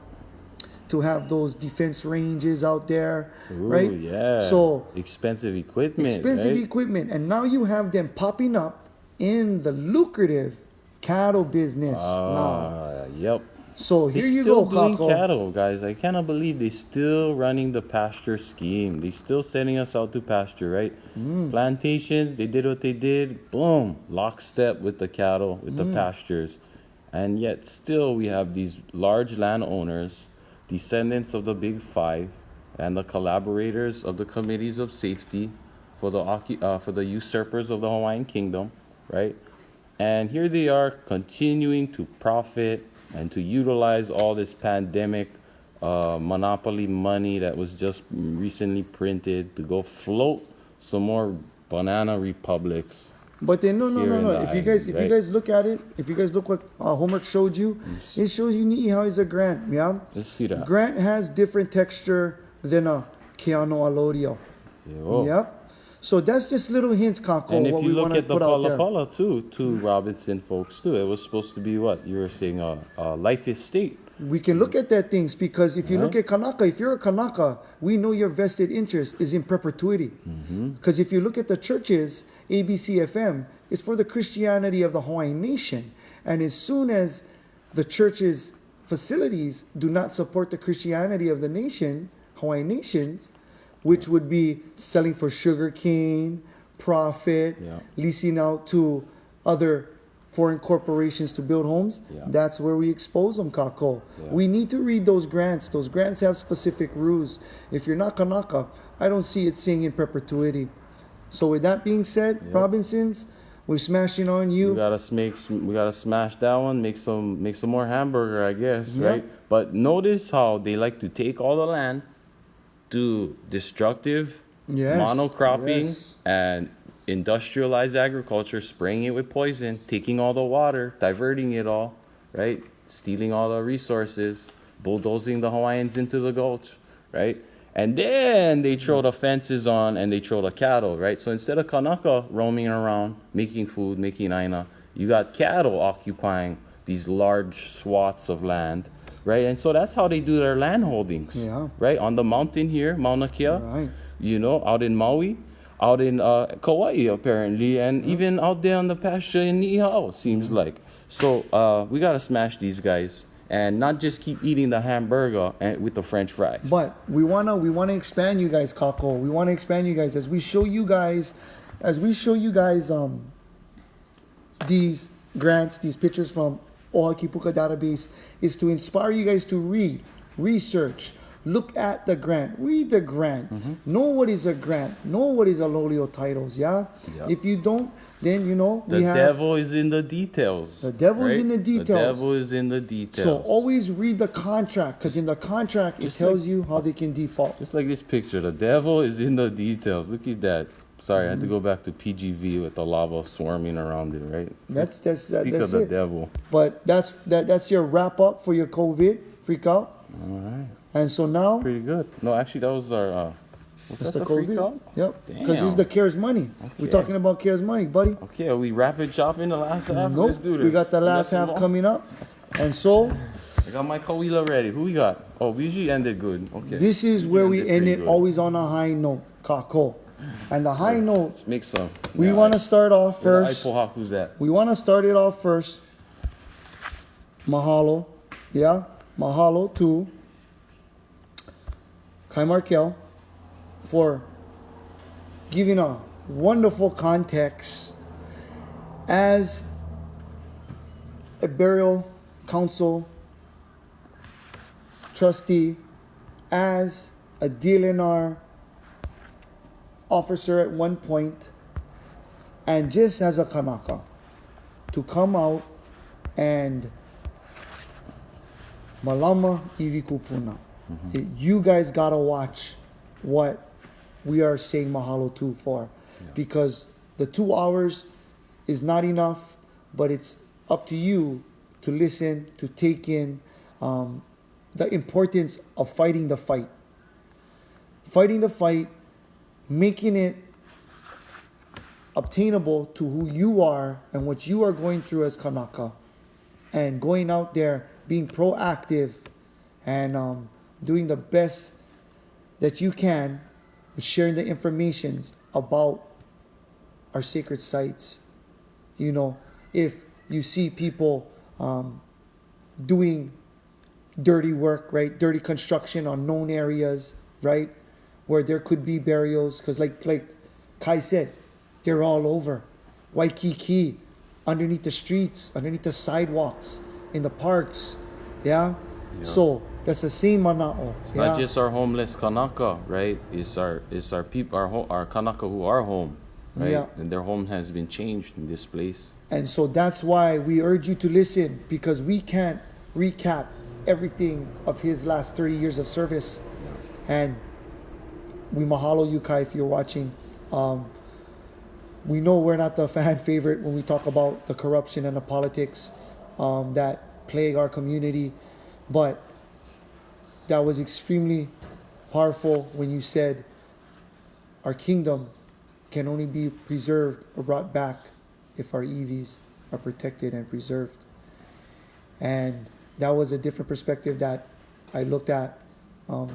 S3: To have those defense ranges out there, right?
S1: Yeah.
S3: So
S1: expensive equipment.
S3: Equipment. And now you have them popping up in the lucrative cattle business now.
S1: Yep.
S3: So here you go,
S1: They're still doing
S3: Kako.
S1: cattle, guys. I cannot believe they still running the pasture scheme. They still sending us out to pasture, right? Plantations, they did what they did. Boom, lockstep with the cattle, with the pastures. And yet still we have these large landowners, descendants of the Big Five, and the collaborators of the committees of safety for the usurpers of the Hawaiian Kingdom, right? And here they are continuing to profit and to utilize all this pandemic monopoly money that was just recently printed to go float some more banana republics.
S3: But then no. If you guys look at it, if you guys look what homework showed you, it shows you Ni'ihau is a grant, yeah?
S1: Let's see that.
S3: Grant has different texture than a Keano Alodio. Yep. So that's just little hints, Kako.
S1: And if
S3: what
S1: you
S3: we
S1: look
S3: wanna
S1: at the
S3: put out there.
S1: Pala too, Robinson folks too, it was supposed to be what? You were saying life estate.
S3: We can look at that things because if you look at Kanaka, if you're a Kanaka, we know your vested interest is in perpetuity. Because if you look at the churches, ABCFM is for the Christianity of the Hawaiian nation. And as soon as the church's facilities do not support the Christianity of the nation, Hawaiian nations, which would be selling for sugar cane, profit, leasing out to other foreign corporations to build homes, that's where we expose them, Kako. We need to read those grants. Those grants have specific rules. If you're not Kanaka, I don't see it saying in perpetuity. So with that being said, Robinsons, we're smashing on you.
S1: We gotta smash that one, make some more hamburger, I guess, right? But notice how they like to take all the land, do destructive monocropping and industrialized agriculture, spraying it with poison, taking all the water, diverting it all, right? Stealing all the resources, bulldozing the Hawaiians into the gulch, right? And then they throw the fences on and they throw the cattle, right? So instead of Kanaka roaming around, making food, making aina, you got cattle occupying these large swaths of land, right? And so that's how they do their land holdings, right? On the mountain here, Mauna Kea, you know, out in Maui, out in Kauai apparently, and even out there on the pasture in Ni'ihau, seems like. So we got to smash these guys. and not just keep eating the hamburger and with the French fries.
S3: But we wanna expand you guys, Kako. We wanna expand you guys as we show you guys these grants, these pictures from Ohakipuka database, is to inspire you guys to read, research, look at the grant, read the grant, know what is a grant, know what is a Lolio titles, yeah?
S1: Yeah.
S3: If you don't, then
S1: The devil is in the details.
S3: The devil is
S1: right?
S3: in the details.
S1: The devil is in the details.
S3: So always read the contract, because in the contract it tells you how they can default.
S1: Just like this picture, the devil is in the details. Look at that. Sorry, I had to go back to PGV with the lava swarming around it, right?
S3: That's
S1: Speak of the devil.
S3: But that's your wrap up for your COVID freak out.
S1: All right.
S3: And so now
S1: Pretty good. No, actually, that was our. Was
S3: that's
S1: that
S3: the
S1: the freak
S3: COVID.
S1: out?
S3: Yep. Because this is
S1: Damn.
S3: the CARES money. We're
S1: Okay.
S3: talking about CARES money, buddy.
S1: Okay, are we rapid chopping the last half?
S3: Nope.
S1: Let's do this.
S3: We got the last
S1: some
S3: half
S1: more?
S3: coming up. And so
S1: I got my Kawila ready. Who we got? Oh, we usually ended good. Okay.
S3: this is where we
S1: ended
S3: end
S1: pretty
S3: it
S1: good.
S3: always on a high note, Kako. And the high note,
S1: Let's make some.
S3: we want to start off first.
S1: Who's that?
S3: We want to start it off first. Mahalo. Yeah. Mahalo to Kai Markel for giving a wonderful context as a burial council trustee, as a DLNR officer at one point, and just as a Kanaka, to come out and Malama Ivi Kupuna. You guys gotta watch what we are saying mahalo to for, because the 2 hours is not enough, but it's up to you to listen, to take in the importance of fighting the fight. Fighting the fight, making it obtainable to who you are and what you are going through as Kanaka, and going out there, being proactive, and doing the best that you can, sharing the information about our sacred sites. You know, if you see people doing dirty work, right, dirty construction on known areas, right, where there could be burials, because like Kai said, they're all over. Waikiki, underneath the streets, underneath the sidewalks, in the parks, yeah? So that's the same mana'o.
S1: Not just our homeless Kanaka, right? It's our people, our Kanaka who are home, right?
S3: Yeah.
S1: And their home has been changed in this place.
S3: And so that's why we urge you to listen, because we can't recap everything of his last 30 years of service. And we mahalo you, Kai, if you're watching. We know we're not the fan favorite when we talk about the corruption and the politics that plague our community, but that was extremely powerful when you said our kingdom can only be preserved or brought back if our EVs are protected and preserved. And that was a different perspective that I looked at, and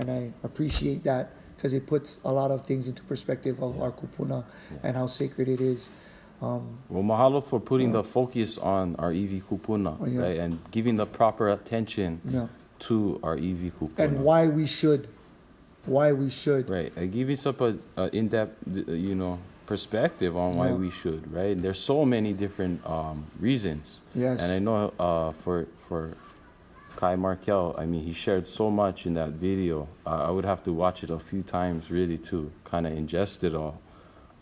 S3: I appreciate that, because it puts a lot of things into perspective of our kupuna and how sacred it is.
S1: Well, mahalo for putting the focus on our EV kupuna,
S3: yeah.
S1: right? And giving the proper attention to our EV kupuna.
S3: And why we should.
S1: Right. I give you some in-depth, perspective on why we should, right? There's so many different reasons.
S3: Yes.
S1: And I know for Kai Markel, I mean, he shared so much in that video. I would have to watch it a few times really to kind of ingest it all.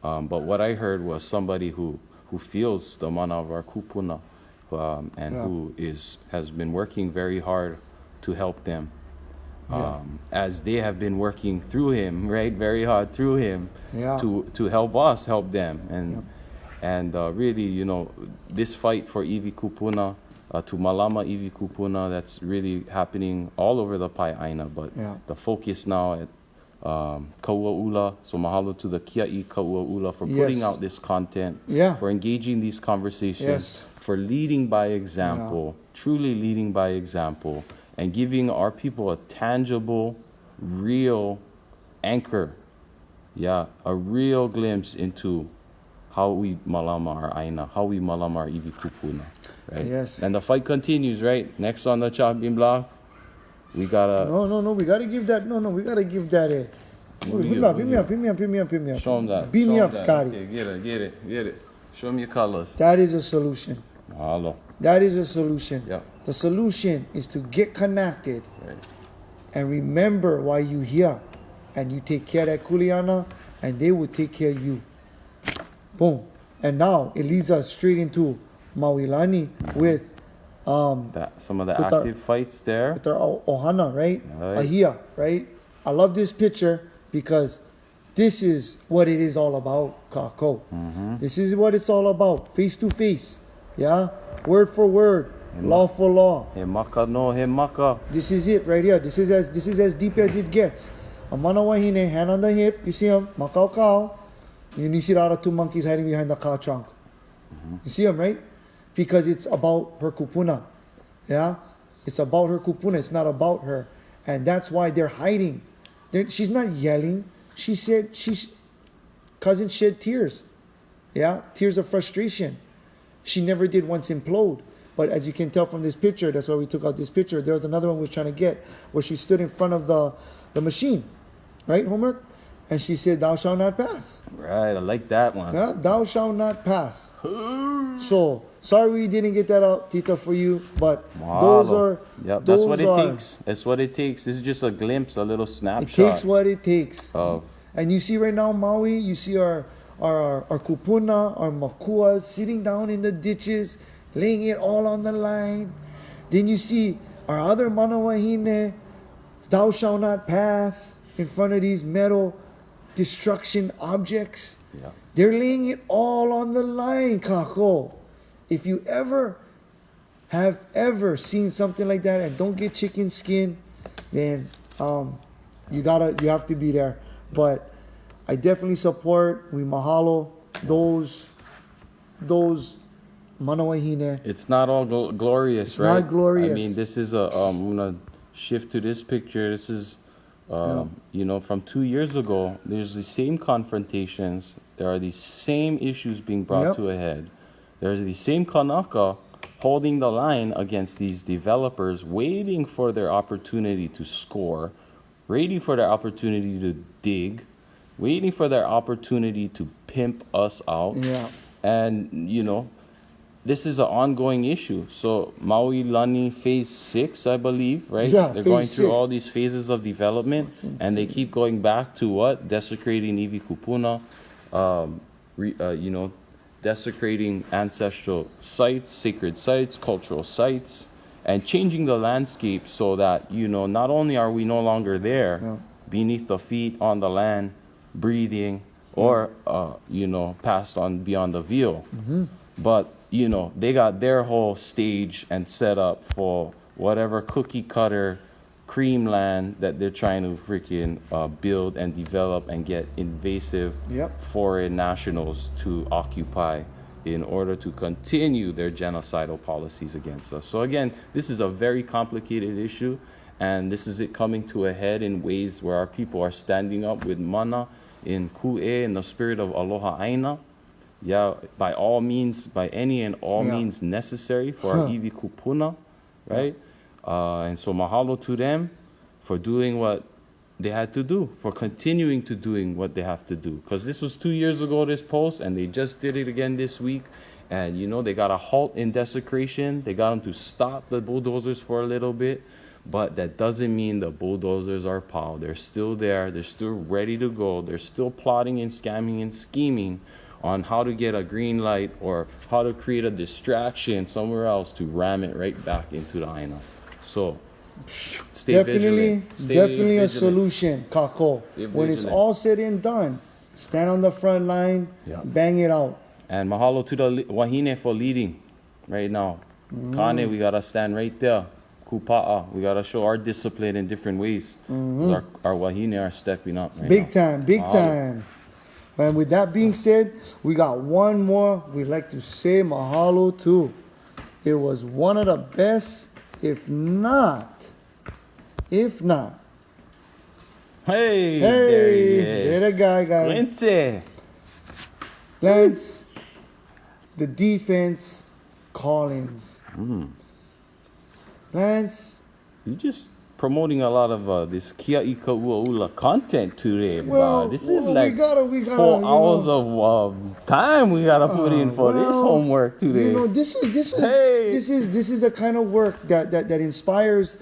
S1: But what I heard was somebody who feels the mana of our kupuna, and who has been working very hard to help them. As they have been working through him, right, very hard through him, to help us help them, and really, this fight for Iwi Kupuna, to Malama Iwi Kupuna, that's really happening all over the Pai Aina, but the focus now at Kauaula, so mahalo to the Kia'i Kauaula for putting out this content, for engaging these conversations, for leading by example, truly leading by example, and giving our people a tangible, real anchor, a real glimpse into how we malama our aina, how we malama our Iwi Kupuna. right?
S3: Yes.
S1: And the fight continues, right? Next on the chopping block, we got a...
S3: No. We gotta give that. No. We gotta give that a.
S1: What do
S3: Beat
S1: you-
S3: me up.
S1: what
S3: Beat
S1: do
S3: me
S1: you-
S3: up. Beat me up. Beat me up. Beat me up.
S1: Show him that.
S3: Beat
S1: Show
S3: me
S1: him
S3: up,
S1: that.
S3: Scotty.
S1: Okay, get it. Show me your colors.
S3: That is a solution.
S1: Mahalo.
S3: That is a solution.
S1: Yeah.
S3: The solution is to get connected
S1: Right.
S3: and remember why you here, and you take care of that kuleana, and they will take care of you. Boom. And now it leads us straight into Mawilani with
S1: Some of the
S3: With our-
S1: active fights there.
S3: with our ohana, right?
S1: Right.
S3: Ahia, right? I love this picture because this is what it is all about, Kako. This is what it's all about, face to face, yeah? Word for word, law for law.
S1: He maka no, he maka.
S3: This is it right here. This is as deep as it gets. A mana wahine, hand on the hip, you see him, makau kau. You see the other two monkeys hiding behind the car trunk. You see them, right? Because it's about her kupuna. Yeah? It's about her kupuna. It's not about her. And that's why they're hiding. She's not yelling. She said, cousin shed tears. Yeah? Tears of frustration. She never did once implode. But as you can tell from this picture, that's why we took out this picture. There was another one we were trying to get where she stood in front of the machine. Right, Homer? And she said, thou shalt not pass.
S1: Right, I like that one.
S3: Yeah, thou shalt not pass. So sorry we didn't get that out, Tita, for you, but those
S1: Mahalo.
S3: are.
S1: Yep, that's
S3: those
S1: what it
S3: are-
S1: takes. That's what it takes. This is just a glimpse, a little
S3: It
S1: snapshot.
S3: takes what it takes.
S1: Of
S3: And you see right now, Maui, you see our kupuna, our makuas sitting down in the ditches, laying it all on the line. Then you see our other manawahine, thou shalt not pass, in front of these metal destruction objects.
S1: Yeah.
S3: They're laying it all on the line, Kako. If you have ever seen something like that and don't get chicken skin, then you have to be there. But I definitely support. We mahalo those manawahine.
S1: It's not all glorious,
S3: It's
S1: right?
S3: not glorious.
S1: I mean, this is a. I'm gonna shift to this picture. This is, from 2 years ago. There's the same confrontations. There are these same issues being brought
S3: Yep.
S1: to a head. There's the same Kanaka holding the line against these developers, waiting for their opportunity to score, waiting for their opportunity to dig, waiting for their opportunity to pimp us out.
S3: Yeah.
S1: And, this is an ongoing issue. So Maui Lani phase 6, I believe, right?
S3: Yeah,
S1: They're
S3: phase
S1: going through
S3: 6.
S1: all these phases of development, and they keep going back to what? Desecrating Iwi Kupuna, desecrating ancestral sites, sacred sites, cultural sites, and changing the landscape so that, not only are we no longer there, beneath the feet, on the land, breathing, or, passed on beyond the veil, but they got their whole stage and set up for whatever cookie cutter cream land that they're trying to freaking build and develop and get invasive
S3: Yep.
S1: foreign nationals to occupy in order to continue their genocidal policies against us. So again, this is a very complicated issue, and this is it coming to a head in ways where our people are standing up with mana in ku'e, in the spirit of aloha aina. Yeah, by all means, by any and all means necessary for our iwi kupuna, right? And so mahalo to them for doing what they had to do, for continuing to doing what they have to do. Because this was 2 years ago, this post, and they just did it again this week. And, they got a halt in desecration. They got them to stop the bulldozers for a little bit. But that doesn't mean the bulldozers are pow. They're still there. They're still ready to go. They're still plotting and scamming and scheming on how to get a green light or how to create a distraction somewhere else to ram it right back into the aina. So, stay
S3: Definitely
S1: vigilant. Stay
S3: a
S1: vigilant.
S3: solution, Kako.
S1: Stay
S3: When it's
S1: vigilant.
S3: all said and done, stand on the front line,
S1: Yeah.
S3: bang it out.
S1: And mahalo to the wahine for leading right now. Kane, we gotta stand right there. Kupa'a, we gotta show our discipline in different ways. 'Cause our wahine are stepping up right
S3: Big
S1: now.
S3: time, big
S1: Mahalo.
S3: time. And with that being said, we got one more we'd like to say mahalo to. It was one of the best, if not.
S1: Hey,
S3: Hey,
S1: there he is.
S3: there the guy.
S1: Squinty.
S3: Lance, the defense Collins. Lance.
S1: You're just promoting a lot of this Kia Ika Ua content today,
S3: Well,
S1: bro. This is
S3: well,
S1: like
S3: we gotta,
S1: 4
S3: you
S1: hours
S3: know,
S1: of time we gotta put in for this
S3: well,
S1: homework today.
S3: You know, this
S1: Hey.
S3: is the kind of work that inspires.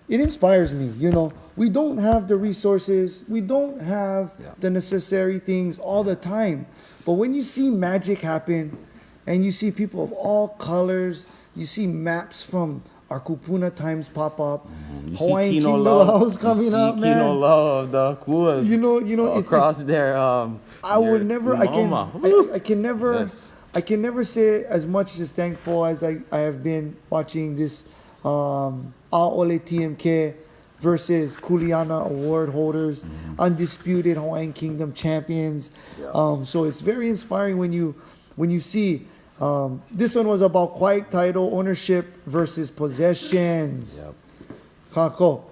S3: It inspires me. You know, we don't have the resources, we don't have the necessary things all the time, but when you see magic happen, and you see people of all colors, you see maps from our kupuna times pop up.
S1: You
S3: Hawaiian
S1: see Kino
S3: Kingdom
S1: Love,
S3: House coming up, man.
S1: Kino Love, the Kuas.
S3: You know,
S1: across there.
S3: I would never. I can never.
S1: Yes.
S3: I can never say as much as thankful as I have been watching this Aole TMK versus Kuleana award holders, undisputed Hawaiian Kingdom champions.
S1: Yeah.
S3: So it's very inspiring when you see. This one was about quiet title ownership versus possessions.
S1: Yep.
S3: Kako.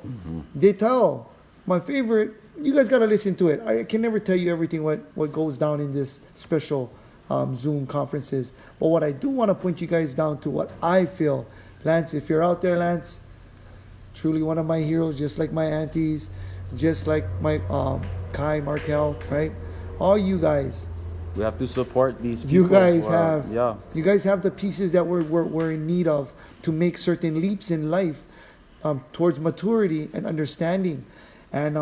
S3: They tell my favorite. You guys gotta listen to it. I can never tell you everything what goes down in this special Zoom conferences. But what I do want to point you guys down to what I feel, Lance. If you're out there, Lance, truly one of my heroes, just like my aunties, just like my Kai Markel, right? All you guys.
S1: We have to support these people.
S3: You guys have the pieces that we're in need of to make certain leaps in life towards maturity and understanding. And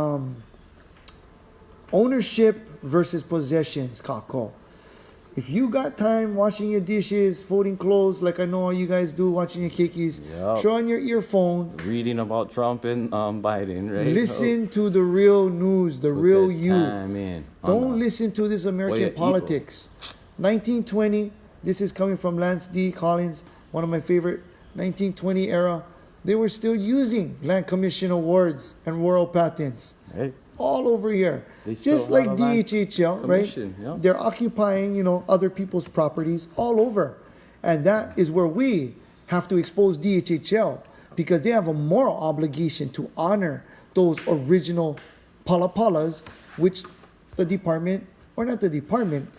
S3: ownership versus possessions, Kako. If you got time washing your dishes, folding clothes, like I know all you guys do, watching your kikis, throw on your earphone.
S1: Reading about Trump and Biden, right?
S3: Listen to the real news, the real you. Don't listen to this American politics. 1920, this is coming from Lance D. Collins, one of my favorite. 1920 era, they were still using Land Commission awards and royal patents.
S1: Right.
S3: All over here. Just like DHHL, right?
S1: Yeah.
S3: They're occupying, other people's properties all over. And that is where we have to expose DHHL because they have a moral obligation to honor those original palapalas, which the department, or not the department,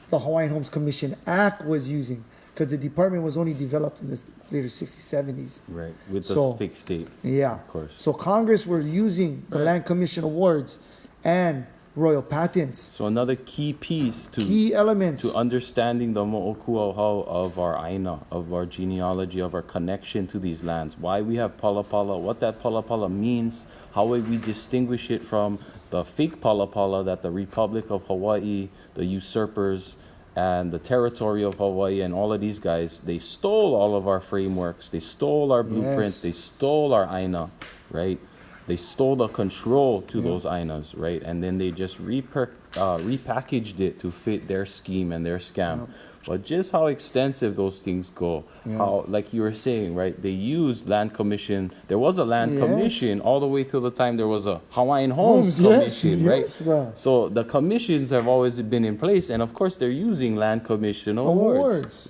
S3: the Hawaiian Homes Commission Act was using because the department was only developed in the later 60s, 70s.
S1: Right, with the fixed state.
S3: Yeah.
S1: Of course.
S3: So Congress were using the Land Commission awards and royal patents.
S1: So another key piece
S3: key elements
S1: to understanding the mo'okuauhau of our aina, of our genealogy, of our connection to these lands. Why we have palapala, what that palapala means, how we distinguish it from the fake palapala that the Republic of Hawaii, the usurpers, and the territory of Hawaii and all of these guys, they stole all of our frameworks, they stole our blueprints, they stole our aina, right? They stole the control to those ainas, right? And then they just repackaged it to fit their scheme and their scam. But just how extensive those things go, how, like you were saying, right? They used land commission. There was a land commission all the way till the time there was a Hawaiian Homes Commission, right? So the commissions have always been in place. And of course, they're using land commission awards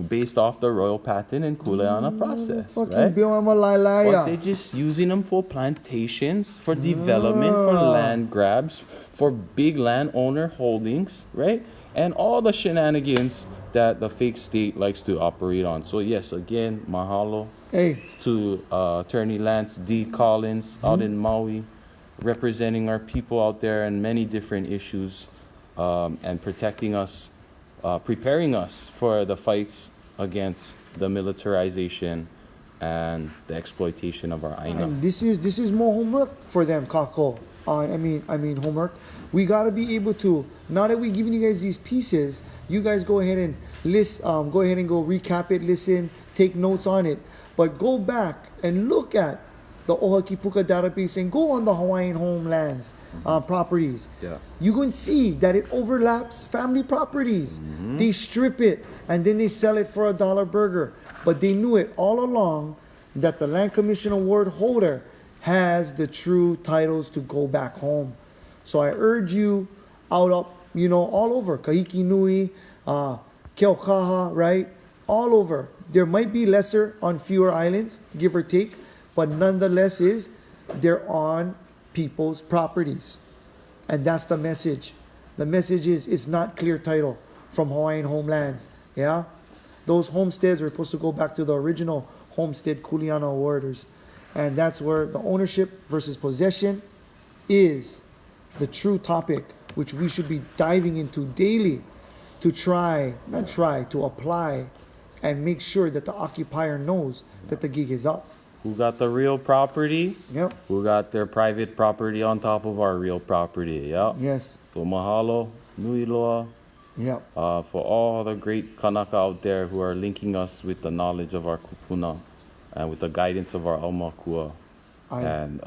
S1: based off the royal patent and Kuleana process, right? But they're just using them for plantations, for development, for land grabs, for big landowner holdings, right? And all the shenanigans that the fake state likes to operate on. So yes, again, mahalo to Attorney Lance D. Collins out in Maui, representing our people out there in many different issues and protecting us, preparing us for the fights against the militarization and the exploitation of our aina.
S3: And this is more homework for them, Kako. I mean homework. We gotta be able to, now that we're giving you guys these pieces, you guys go ahead and list, go ahead and go recap it, listen, take notes on it. But go back and look at the Ohakipuka database and go on the Hawaiian homelands properties. You're going to see that it overlaps family properties. They strip it and then they sell it for $1 burger. But they knew it all along that the Land Commission Award holder has the true titles to go back home. So I urge you out up, all over, Kahiki Nui, Keaukaha, right? All over. There might be lesser on fewer islands, give or take, but nonetheless they're on people's properties. And that's the message. The message is it's not clear title from Hawaiian homelands. Yeah? those homesteads are supposed to go back to the original homestead Kuleana orders. And that's where the ownership versus possession is the true topic, which we should be diving into daily to to apply and make sure that the occupier knows that the gig is up.
S1: Who got the real property?
S3: Yep.
S1: Who got their private property on top of our real property? Yeah.
S3: Yes.
S1: So mahalo, nui loa,
S3: Yep.
S1: for all the great kanaka out there who are linking us with the knowledge of our kupuna and with the guidance of our aumakua. And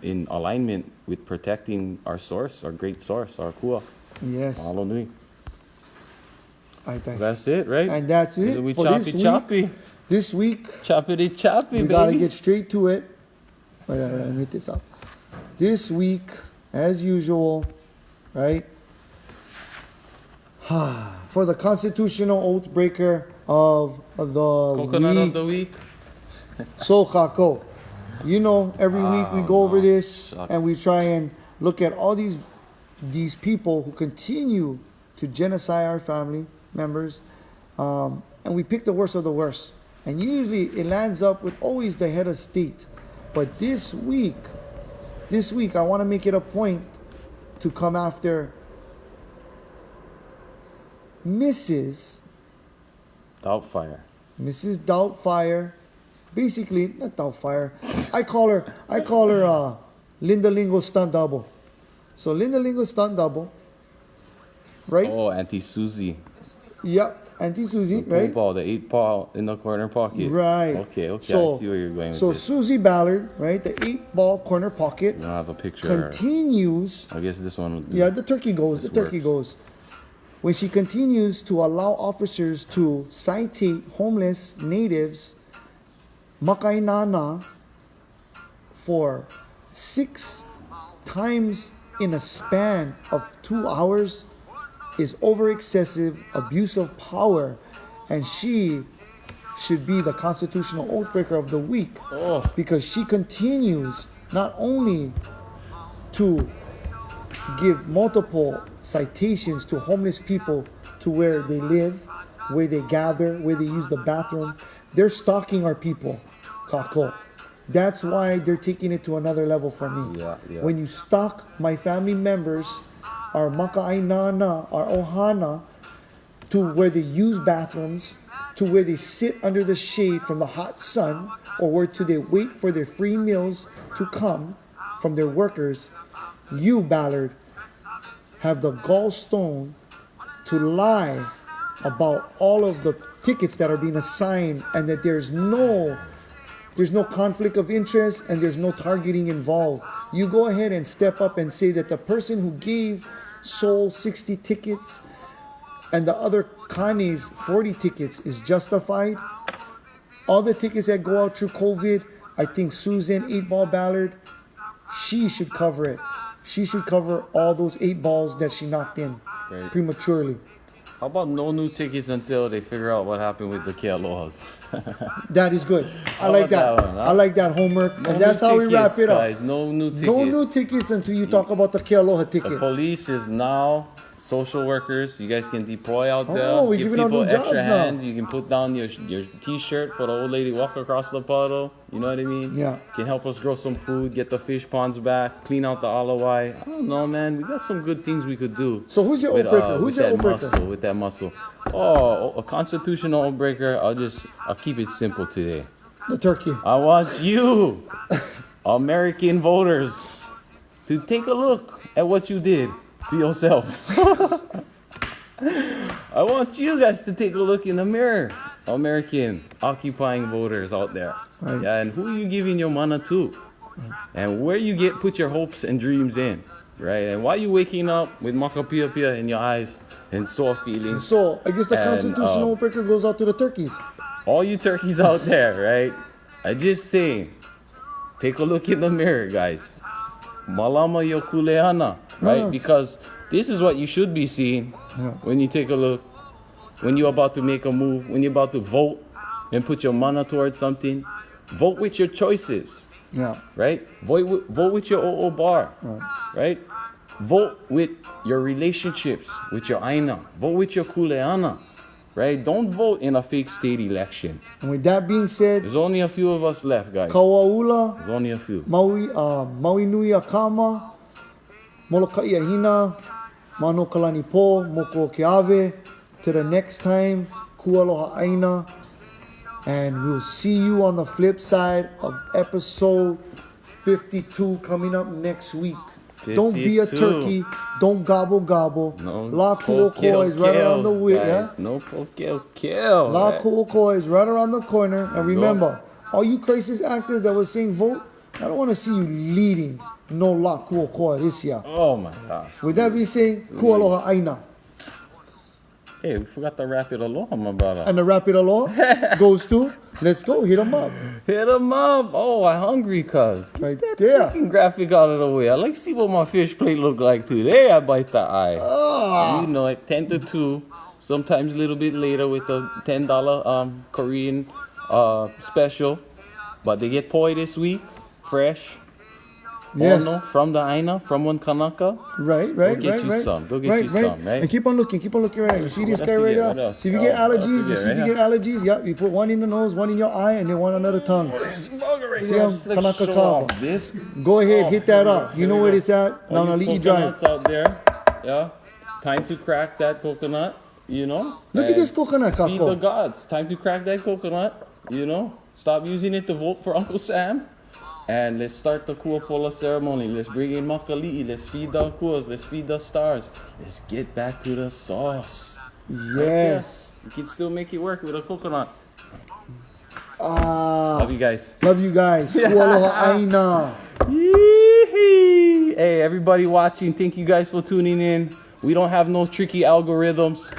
S1: in alignment with protecting our source, our great source, our kua.
S3: Yes.
S1: Mahalo nui.
S3: I think.
S1: That's it, right?
S3: And that's it
S1: We
S3: for
S1: choppy
S3: this
S1: choppy.
S3: week. This week,
S1: Choppity choppy,
S3: we
S1: baby.
S3: gotta get straight to it. Wait, let me hit this up. This week, as usual, right? For the constitutional oath breaker of the
S1: Coconut
S3: week,
S1: of the week.
S3: So Kako. You know, every week we go over this
S1: Sucks.
S3: and we try and look at all these people who continue to genocide our family members, and we pick the worst of the worst. And usually it lands up with always the head of state. But this week, I want to make it a point to come after Mrs.
S1: Doubtfire.
S3: Doubtfire. Basically, not Doubtfire. I call her Linda Lingo stunt double. So Linda Lingo stunt double, right?
S1: Oh, Auntie Susie.
S3: Yep. Auntie Susie,
S1: The
S3: right?
S1: ball, the 8-ball in the corner pocket.
S3: Right.
S1: Okay,
S3: So,
S1: I see where you're going with
S3: so
S1: this.
S3: Susie Ballard, right? The 8-ball corner pocket
S1: You don't have a picture.
S3: continues.
S1: I guess this one.
S3: Yeah, the turkey goes. The
S1: this
S3: turkey
S1: works.
S3: goes. When she continues to allow officers to citate homeless natives, Makainana, for 6 times in a span of 2 hours is over excessive abuse of power, and she should be the constitutional oath breaker of the week because she continues not only to give multiple citations to homeless people to where they live, where they gather, where they use the bathroom. They're stalking our people, Kako. That's why they're taking it to another level for me.
S1: Yeah.
S3: When you stalk my family members, our maka'ainana, our ohana, to where they use bathrooms, to where they sit under the shade from the hot sun, or where to they wait for their free meals to come from their workers, you, Ballard, have the gallstone to lie about all of the tickets that are being assigned and that there's no conflict of interest and there's no targeting involved. You go ahead and step up and say that the person who gave Soul 60 tickets and the other Connie's 40 tickets is justified. All the tickets that go out through COVID, I think Susan 8-ball Ballard, she should cover it. She should cover all those 8 balls that she knocked in prematurely.
S1: How about no new tickets until they figure out what happened with the Kealohas?
S3: That is good. I
S1: How
S3: like
S1: about
S3: that.
S1: that one, huh?
S3: I like that homework.
S1: No
S3: And that's
S1: new
S3: how we wrap
S1: tickets,
S3: it up.
S1: Guys. No new tickets.
S3: No new tickets until you talk about the Kealoha
S1: The
S3: ticket.
S1: police is now social workers. You guys can deploy out there.
S3: Oh, we're
S1: Give
S3: giving out
S1: people
S3: new
S1: extra
S3: jobs now.
S1: hands. You can put down your t-shirt for the old lady walk across the puddle. You know what I mean?
S3: Yeah.
S1: Can help us grow some food, get the fish ponds back, clean out the alawai. I don't know, man. We got some good things we could do.
S3: So who's your oath breaker? Who's your oath breaker?
S1: With that muscle. Oh, a constitutional oath breaker. I'll keep it simple today.
S3: The turkey.
S1: I want you, American voters, to take a look at what you did to yourself. I want you guys to take a look in the mirror, American occupying voters out there.
S3: Right.
S1: Yeah, and who you giving your mana to? And where you put your hopes and dreams in, right? And why you waking up with makapia in your eyes and sore feelings?
S3: So I guess the
S1: And,
S3: constitutional oath breaker goes out to the turkeys.
S1: All you turkeys out there, right? I just saying, take a look in the mirror, guys. Malama yo kuleana, right? Because this is what you should be seeing when you take a look, when you're about to make a move, when you're about to vote and put your mana towards something. Vote with your choices,
S3: Yeah.
S1: right? Vote with your OO bar, right? Vote with your relationships, with your aina. Vote with your kuleana. right? Don't vote in a fake state election.
S3: And with that being said,
S1: There's only a few of us left, guys.
S3: Kauaula,
S1: There's only a few.
S3: Maui nui a kama, Molokai a hina, Mano kalani po, moko ke ave. Till the next time, kualoha aina. And we'll see you on the flip side of episode 52 coming up next week. Don't be a
S1: 52.
S3: turkey. Don't gobble gobble.
S1: No
S3: La kuoko is right around the way. Yeah?
S1: No kill.
S3: La kuoko is right around the corner. And remember, all you crisis actors that were saying vote, I don't want to see you leading no la kuoko this year.
S1: Oh my gosh.
S3: With that being said, kualoha aina.
S1: Hey, we forgot to wrap it aloha, my brother.
S3: And the rapid along goes to, let's go, hit them up.
S1: Hit them up. Oh, I'm hungry, cuz.
S3: Right
S1: Get that
S3: there.
S1: freaking graphic out of the way. I like to see what my fish plate look like today. I bite the eye. You know it, 10 to 2. Sometimes a little bit later with the $10 Korean special. But they get poi this week, fresh.
S3: Yes.
S1: Ono, from the Aina, from one Kanaka.
S3: Right.
S1: Go get you some. Go get you some, right?
S3: And keep on looking right. You see this
S1: What
S3: guy
S1: else you
S3: right
S1: get? What
S3: there?
S1: else?
S3: See if you get
S1: Oh, what else
S3: allergies,
S1: you
S3: you
S1: get
S3: see if
S1: right
S3: you get allergies, yep, you put one in the nose, one in your eye, and then one on the other tongue.
S1: This bugger right
S3: See
S1: here.
S3: him?
S1: Let's
S3: Kanaka
S1: show
S3: kava.
S1: off this.
S3: Go ahead,
S1: Oh,
S3: hit that
S1: here we
S3: up.
S1: go,
S3: You
S1: here
S3: know
S1: we
S3: where
S1: go.
S3: it's at?
S1: All
S3: Now
S1: you
S3: Nali'i Drive.
S1: coconuts out there, yeah. Time to crack that coconut, you know.
S3: Look at
S1: and
S3: this coconut,
S1: Feed the
S3: Kako.
S1: gods. Time to crack that coconut, you know. Stop using it to vote for Uncle Sam. And let's start the kuapola ceremony. Let's bring in Makalii. Let's feed the kuas. Let's feed the stars. Let's get back to the sauce.
S3: Yes.
S1: You can still make it work with a coconut.
S3: Ah,
S1: Love you guys.
S3: love you guys. Kualoha aina.
S1: Yee-hee. Hey, everybody watching, thank you guys for tuning in. We don't have no tricky algorithms,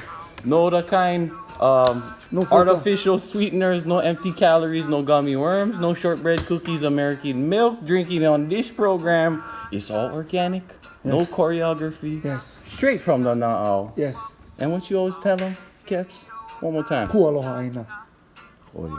S1: no the kind
S3: No filter.
S1: artificial sweeteners, no empty calories, no gummy worms, no shortbread cookies, American milk drinking on this program. It's all organic, no
S3: Yes.
S1: choreography,
S3: Yes.
S1: straight from the na'au.
S3: Yes.
S1: And what you always tell them, Keps, one more time.
S3: Kualoha aina.
S1: Oh yeah.